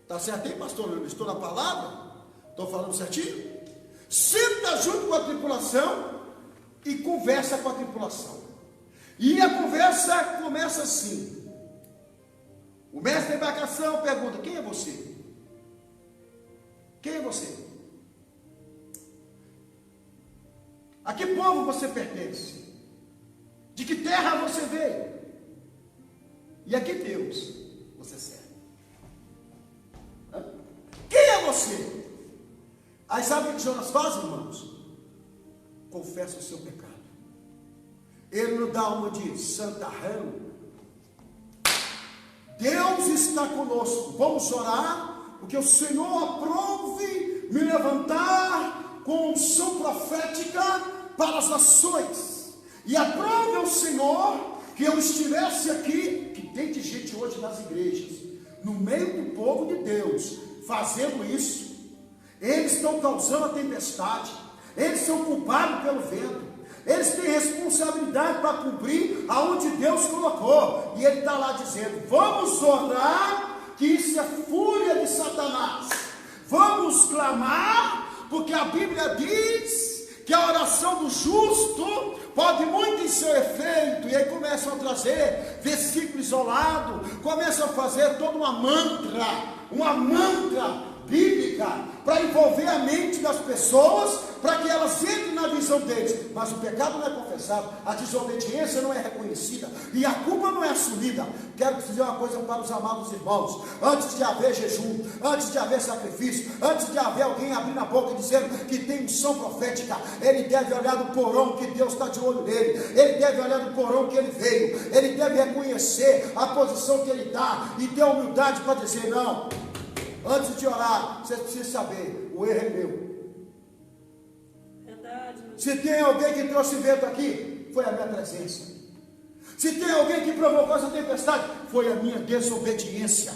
Tá certo aí, pastor? Eu estou na palavra? Estou falando certinho? Senta junto com a tripulação e conversa com a tripulação. E a conversa começa assim. O mestre da embarcação pergunta: quem é você? Quem é você? A que povo você pertence? De que terra você veio? E a que Deus você serve? Quem é você? Aí sabe o que Jonas faz, irmãos? Confessa o seu pecado. Ele não dá uma de santarrão. Deus está conosco. Vamos orar, porque o Senhor aprove me levantar com unção profética para as nações. E aprove ao Senhor que eu estivesse aqui, que tem de gente hoje nas igrejas, no meio do povo de Deus, fazendo isso. Eles estão causando a tempestade, eles são culpados pelo vento, eles têm responsabilidade para cumprir aonde Deus colocou. E ele está lá dizendo: vamos orar, que isso é fúria de Satanás. Vamos clamar, porque a Bíblia diz que a oração do justo pode muito em seu efeito. E aí começam a trazer versículo isolado, começam a fazer toda uma mantra bíblica, para envolver a mente das pessoas, para que elas entrem na visão deles. Mas o pecado não é confessado, a desobediência não é reconhecida, e a culpa não é assumida. Quero dizer uma coisa para os amados irmãos: antes de haver jejum, antes de haver sacrifício, antes de haver alguém abrindo a boca e dizendo que tem unção profética, ele deve olhar no porão que Deus está de olho nele, ele deve olhar no porão que ele veio, ele deve reconhecer a posição que ele está, e ter humildade para dizer: não, antes de orar, você precisa saber, o erro é meu. Verdade. Se tem alguém que trouxe vento aqui, foi a minha presença. Se tem alguém que provocou essa tempestade, foi a minha desobediência.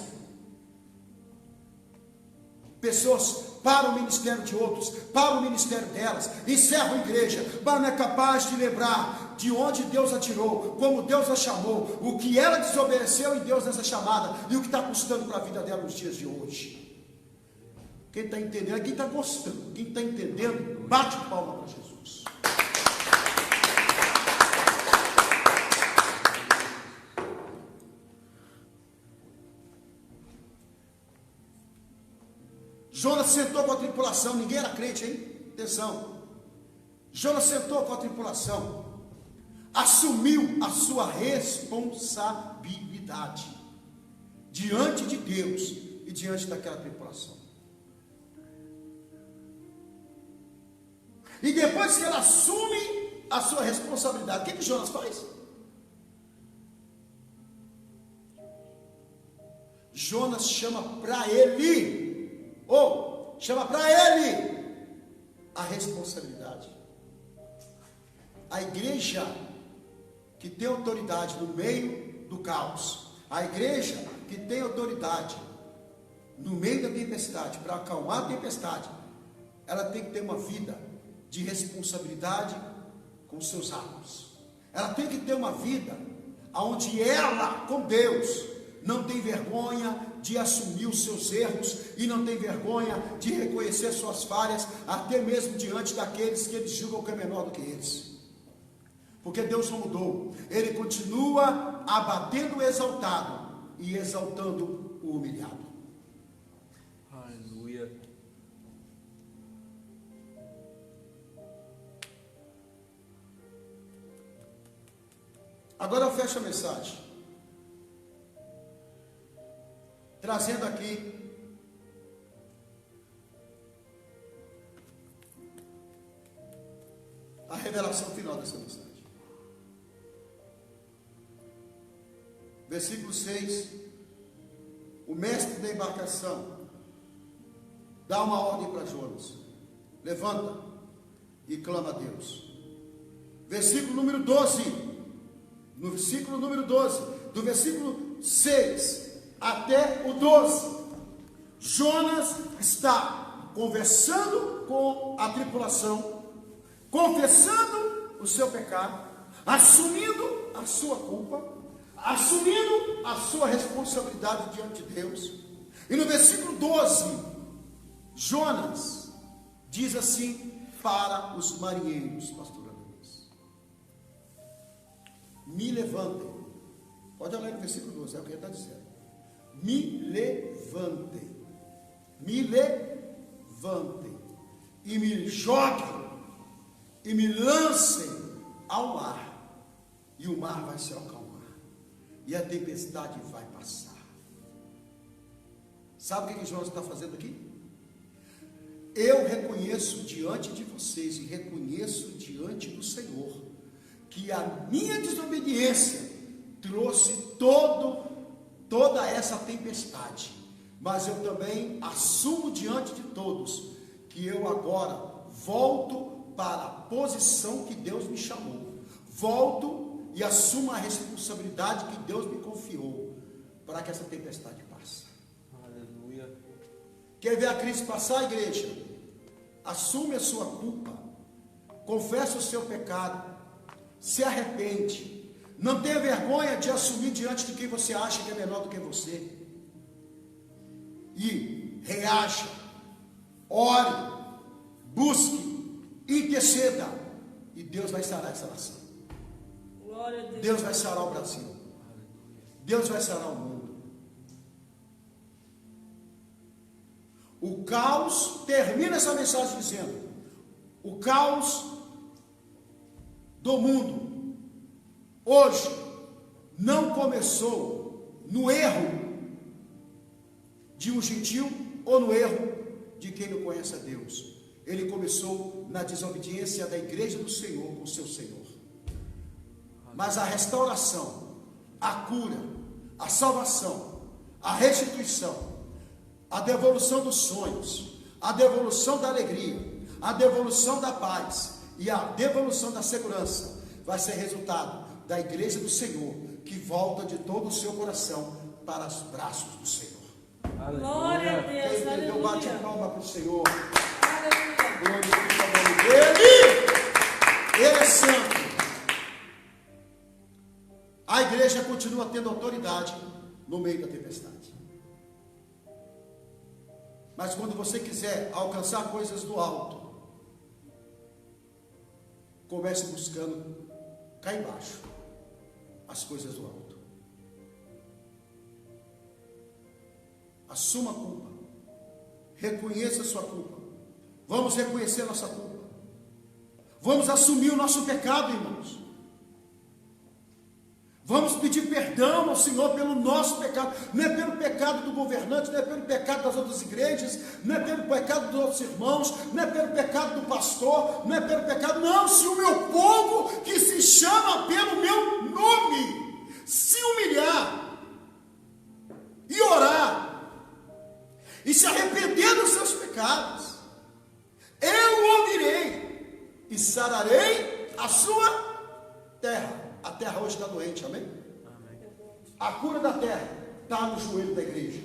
Pessoas para o ministério de outros, para o ministério delas, encerram a igreja, mas não é capaz de lembrar de onde Deus a tirou, como Deus a chamou, o que ela desobedeceu em Deus nessa chamada, e o que está custando para a vida dela nos dias de hoje. Quem está entendendo, quem está gostando, quem está entendendo, bate palma para Jesus. Jonas sentou com a tripulação, ninguém era crente, hein? Atenção. Jonas sentou com a tripulação, assumiu a sua responsabilidade diante de Deus e diante daquela tripulação. E depois que ela assume a sua responsabilidade, o que Jonas faz? Jonas chama para ele, chama para ele a responsabilidade. A igreja que tem autoridade no meio do caos, a igreja que tem autoridade no meio da tempestade, para acalmar a tempestade, ela tem que ter uma vida de responsabilidade com seus atos. Ela tem que ter uma vida onde ela, com Deus, não tem vergonha de assumir os seus erros e não tem vergonha de reconhecer suas falhas, até mesmo diante daqueles que eles julgam que é menor do que eles. Porque Deus não mudou. Ele continua abatendo o exaltado e exaltando o humilhado. Aleluia. Agora eu fecho a mensagem, trazendo aqui a revelação final dessa mensagem. Versículo 6, o mestre da embarcação dá uma ordem para Jonas: levanta e clama a Deus. Versículo número 12, no versículo número 12, do versículo 6 até o 12, Jonas está conversando com a tripulação, confessando o seu pecado, assumindo a sua culpa, assumindo a sua responsabilidade diante de Deus. E no versículo 12, Jonas diz assim para os marinheiros, pastor Ananias: me levantem. Pode olhar no versículo 12, é o que ele está dizendo. Me levantem e me joguem e me lancem ao mar, e o mar vai se acalmar e a tempestade vai passar. Sabe o que Jonas está fazendo aqui? Eu reconheço diante de vocês e reconheço diante do Senhor que a minha desobediência trouxe toda essa tempestade, mas eu também assumo diante de todos que eu agora volto para a posição que Deus me chamou, volto e assumo a responsabilidade que Deus me confiou para que essa tempestade passe. Aleluia. Quer ver a crise passar, igreja? Assume a sua culpa, confessa o seu pecado, se arrepende. Não tenha vergonha de assumir diante de quem você acha que é menor do que você. E reaja, ore, busque, interceda, e Deus vai sarar essa nação. Glória a Deus. Deus vai sarar o Brasil. Deus vai sarar o mundo. O caos, termina essa mensagem dizendo: o caos do mundo hoje não começou no erro de um gentil ou no erro de quem não conhece a Deus. Ele começou na desobediência da igreja do Senhor com o seu Senhor. Mas a restauração, a cura, a salvação, a restituição, a devolução dos sonhos, a devolução da alegria, a devolução da paz e a devolução da segurança vai ser resultado da igreja do Senhor, que volta de todo o seu coração para os braços do Senhor. Glória a Deus. Quem entendeu, bate Aleluia. palma para o Senhor. Aleluia. Glorifica o nome dele. Ele é santo. A igreja continua tendo autoridade no meio da tempestade. Mas quando você quiser alcançar coisas do alto, comece buscando cá embaixo as coisas do alto. Assuma a culpa. Reconheça a sua culpa. Vamos reconhecer a nossa culpa. Vamos assumir o nosso pecado, irmãos. Vamos pedir perdão ao Senhor pelo nosso pecado. Não é pelo pecado do governante, não é pelo pecado das outras igrejas, não é pelo pecado dos outros irmãos, não é pelo pecado do pastor, não é pelo pecado, não. Se o meu povo, que se chama pelo meu nome, se humilhar e orar e se arrepender dos seus pecados, machucados. Eu ouvirei e sararei a sua terra. A terra hoje está doente, amém? A cura da terra está no joelho da igreja.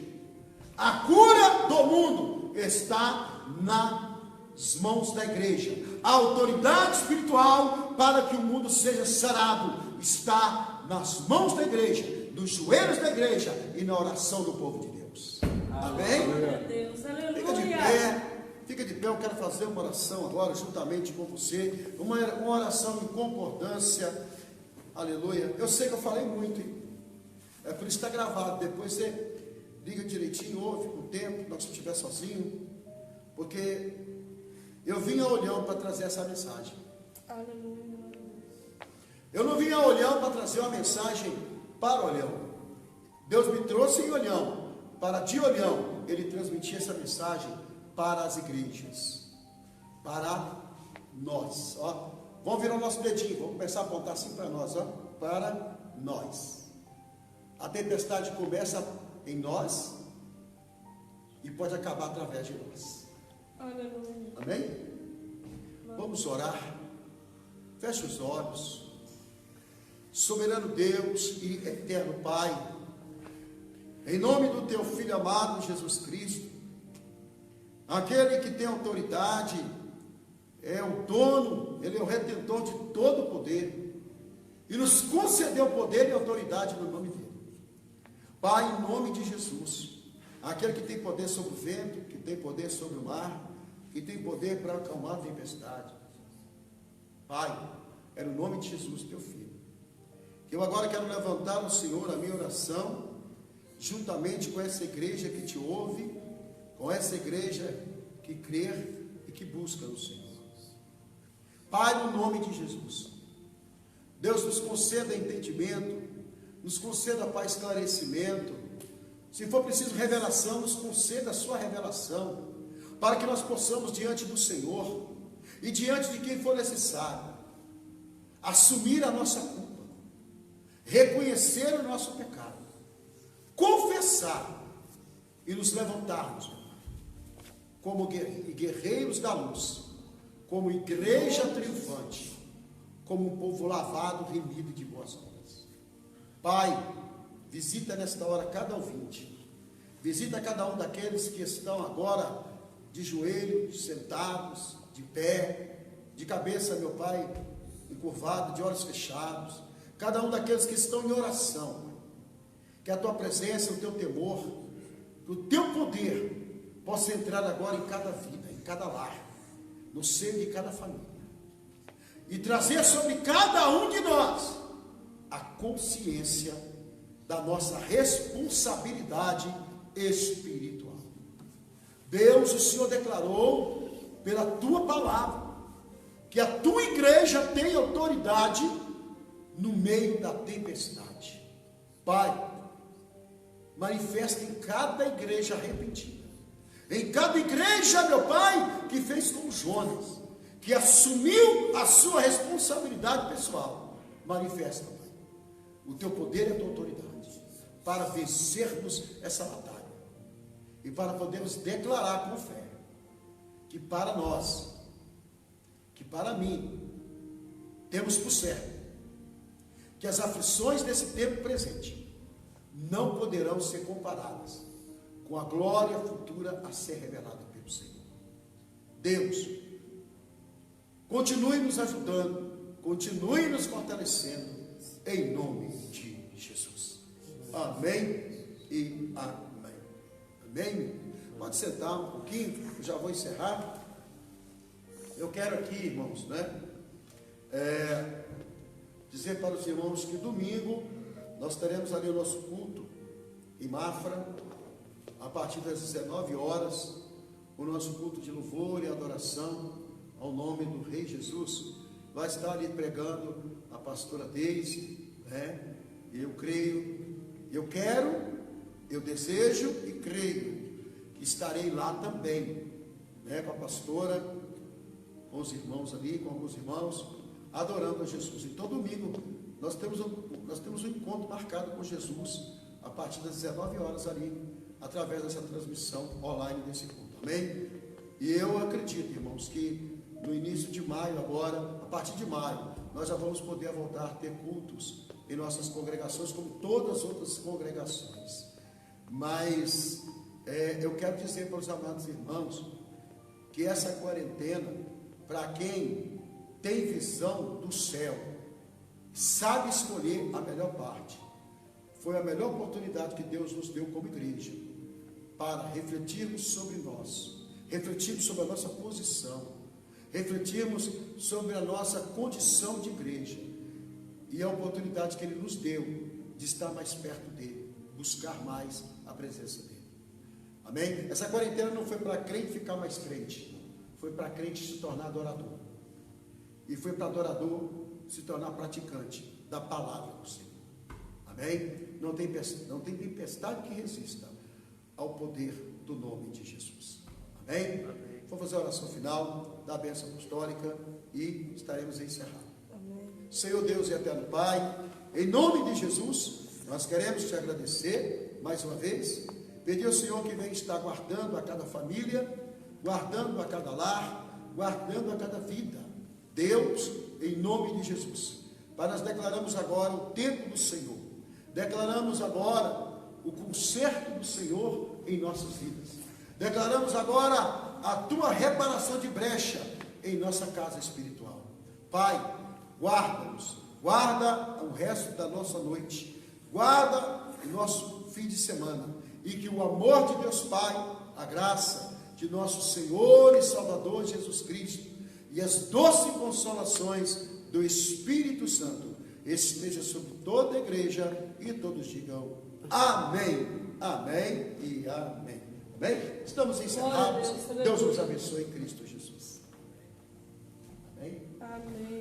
A cura do mundo está nas mãos da igreja. A autoridade espiritual para que o mundo seja sarado está nas mãos da igreja, nos joelhos da igreja e na oração do povo de Deus. Amém? Glória a Deus, Fica de aleluia. pé, fica de pé. Eu quero fazer uma oração agora juntamente com você, uma oração em concordância. Aleluia. Eu sei que eu falei muito, hein? É por isso que está gravado. Depois você liga direitinho, ouve com o tempo, quando você estiver sozinho, porque eu vim a Olhão para trazer essa mensagem. Aleluia. Eu não vim a Olhão para trazer uma mensagem para Olhão. Deus me trouxe em Olhão, para de Olhão Ele transmitir essa mensagem para as igrejas, para nós. Ó, vamos virar o nosso dedinho, vamos começar a apontar assim para nós, ó, para nós. A tempestade começa em nós e pode acabar através de nós. Aleluia. Amém? Vamos orar. Feche os olhos. Soberano Deus e eterno Pai, em nome do teu Filho amado Jesus Cristo, aquele que tem autoridade, é o dono, ele é o retentor de todo o poder, e nos concedeu poder e autoridade no nome dele. Pai, em nome de Jesus, aquele que tem poder sobre o vento, que tem poder sobre o mar, que tem poder para acalmar a tempestade. Pai, é no nome de Jesus, teu Filho, que eu agora quero levantar ao Senhor a minha oração, juntamente com essa igreja que te ouve, com essa igreja que crê e que busca no Senhor. Pai, no nome de Jesus, Deus nos conceda entendimento, nos conceda, Pai, esclarecimento. Se for preciso revelação, nos conceda a sua revelação, para que nós possamos, diante do Senhor e diante de quem for necessário, assumir a nossa culpa, reconhecer o nosso pecado, confessar e nos levantarmos como guerreiros da luz, como igreja triunfante, como um povo lavado, remido de boas obras. Pai, visita nesta hora cada ouvinte, visita cada um daqueles que estão agora de joelhos, sentados, de pé, de cabeça, meu Pai, encurvado, de olhos fechados, cada um daqueles que estão em oração, que a tua presença, o teu temor, o teu poder possa entrar agora em cada vida, em cada lar, no seio de cada família, e trazer sobre cada um de nós a consciência da nossa responsabilidade espiritual. Deus, o Senhor declarou pela tua palavra que a tua igreja tem autoridade no meio da tempestade. Pai, manifesta em cada igreja arrependida, em cada igreja, meu Pai, que fez como Jonas, que assumiu a sua responsabilidade pessoal. Manifesta, Pai, o teu poder e a tua autoridade para vencermos essa batalha e para podermos declarar com fé que para nós, que para mim, temos por certo que as aflições desse tempo presente não poderão ser comparadas com a glória futura a ser revelada pelo Senhor. Deus, continue nos ajudando, continue nos fortalecendo, em nome de Jesus. Amém e amém. Amém? Pode sentar um pouquinho, eu já vou encerrar. Eu quero aqui, irmãos, dizer para os irmãos que domingo nós teremos ali o nosso culto em Mafra, a partir das 19 horas, o nosso culto de louvor e adoração ao nome do Rei Jesus. Vai estar ali pregando a pastora Deise, eu creio, eu quero, eu desejo e creio que estarei lá também, com a pastora, com os irmãos ali, com alguns irmãos, adorando a Jesus. Então domingo nós temos um encontro marcado com Jesus a partir das 19 horas ali, através dessa transmissão online desse culto. Amém? E eu acredito, irmãos, que no início de maio agora, a partir de maio, nós já vamos poder voltar a ter cultos em nossas congregações, como todas as outras congregações. Mas eu quero dizer para os amados irmãos que essa quarentena, para quem tem visão do céu, sabe escolher a melhor parte, foi a melhor oportunidade que Deus nos deu como igreja, para refletirmos sobre nós, refletirmos sobre a nossa posição, refletirmos sobre a nossa condição de igreja, e a oportunidade que Ele nos deu de estar mais perto dEle, buscar mais a presença dEle. Amém? Essa quarentena não foi para crente ficar mais crente, foi para crente se tornar adorador, e foi para adorador se tornar praticante da palavra do Senhor. Amém? Não tem tempestade que resista ao poder do nome de Jesus. Amém? Amém. Vou fazer a oração final da bênção apostólica e estaremos encerrando. Senhor Deus e eterno Pai, em nome de Jesus, nós queremos te agradecer mais uma vez, pedir ao Senhor que venha estar guardando a cada família, guardando a cada lar, guardando a cada vida. Deus, em nome de Jesus, Pai, nós declaramos agora o tempo do Senhor, declaramos agora o conserto do Senhor em nossas vidas, declaramos agora a tua reparação de brecha em nossa casa espiritual. Pai, guarda-nos, guarda o resto da nossa noite, guarda o nosso fim de semana, e que o amor de Deus Pai, a graça de nosso Senhor e Salvador Jesus Cristo e as doces consolações do Espírito Santo esteja sobre toda a igreja, e todos digam amém, amém e amém. Amém? Estamos encerrados. Deus nos abençoe em Cristo Jesus. Amém? Amém.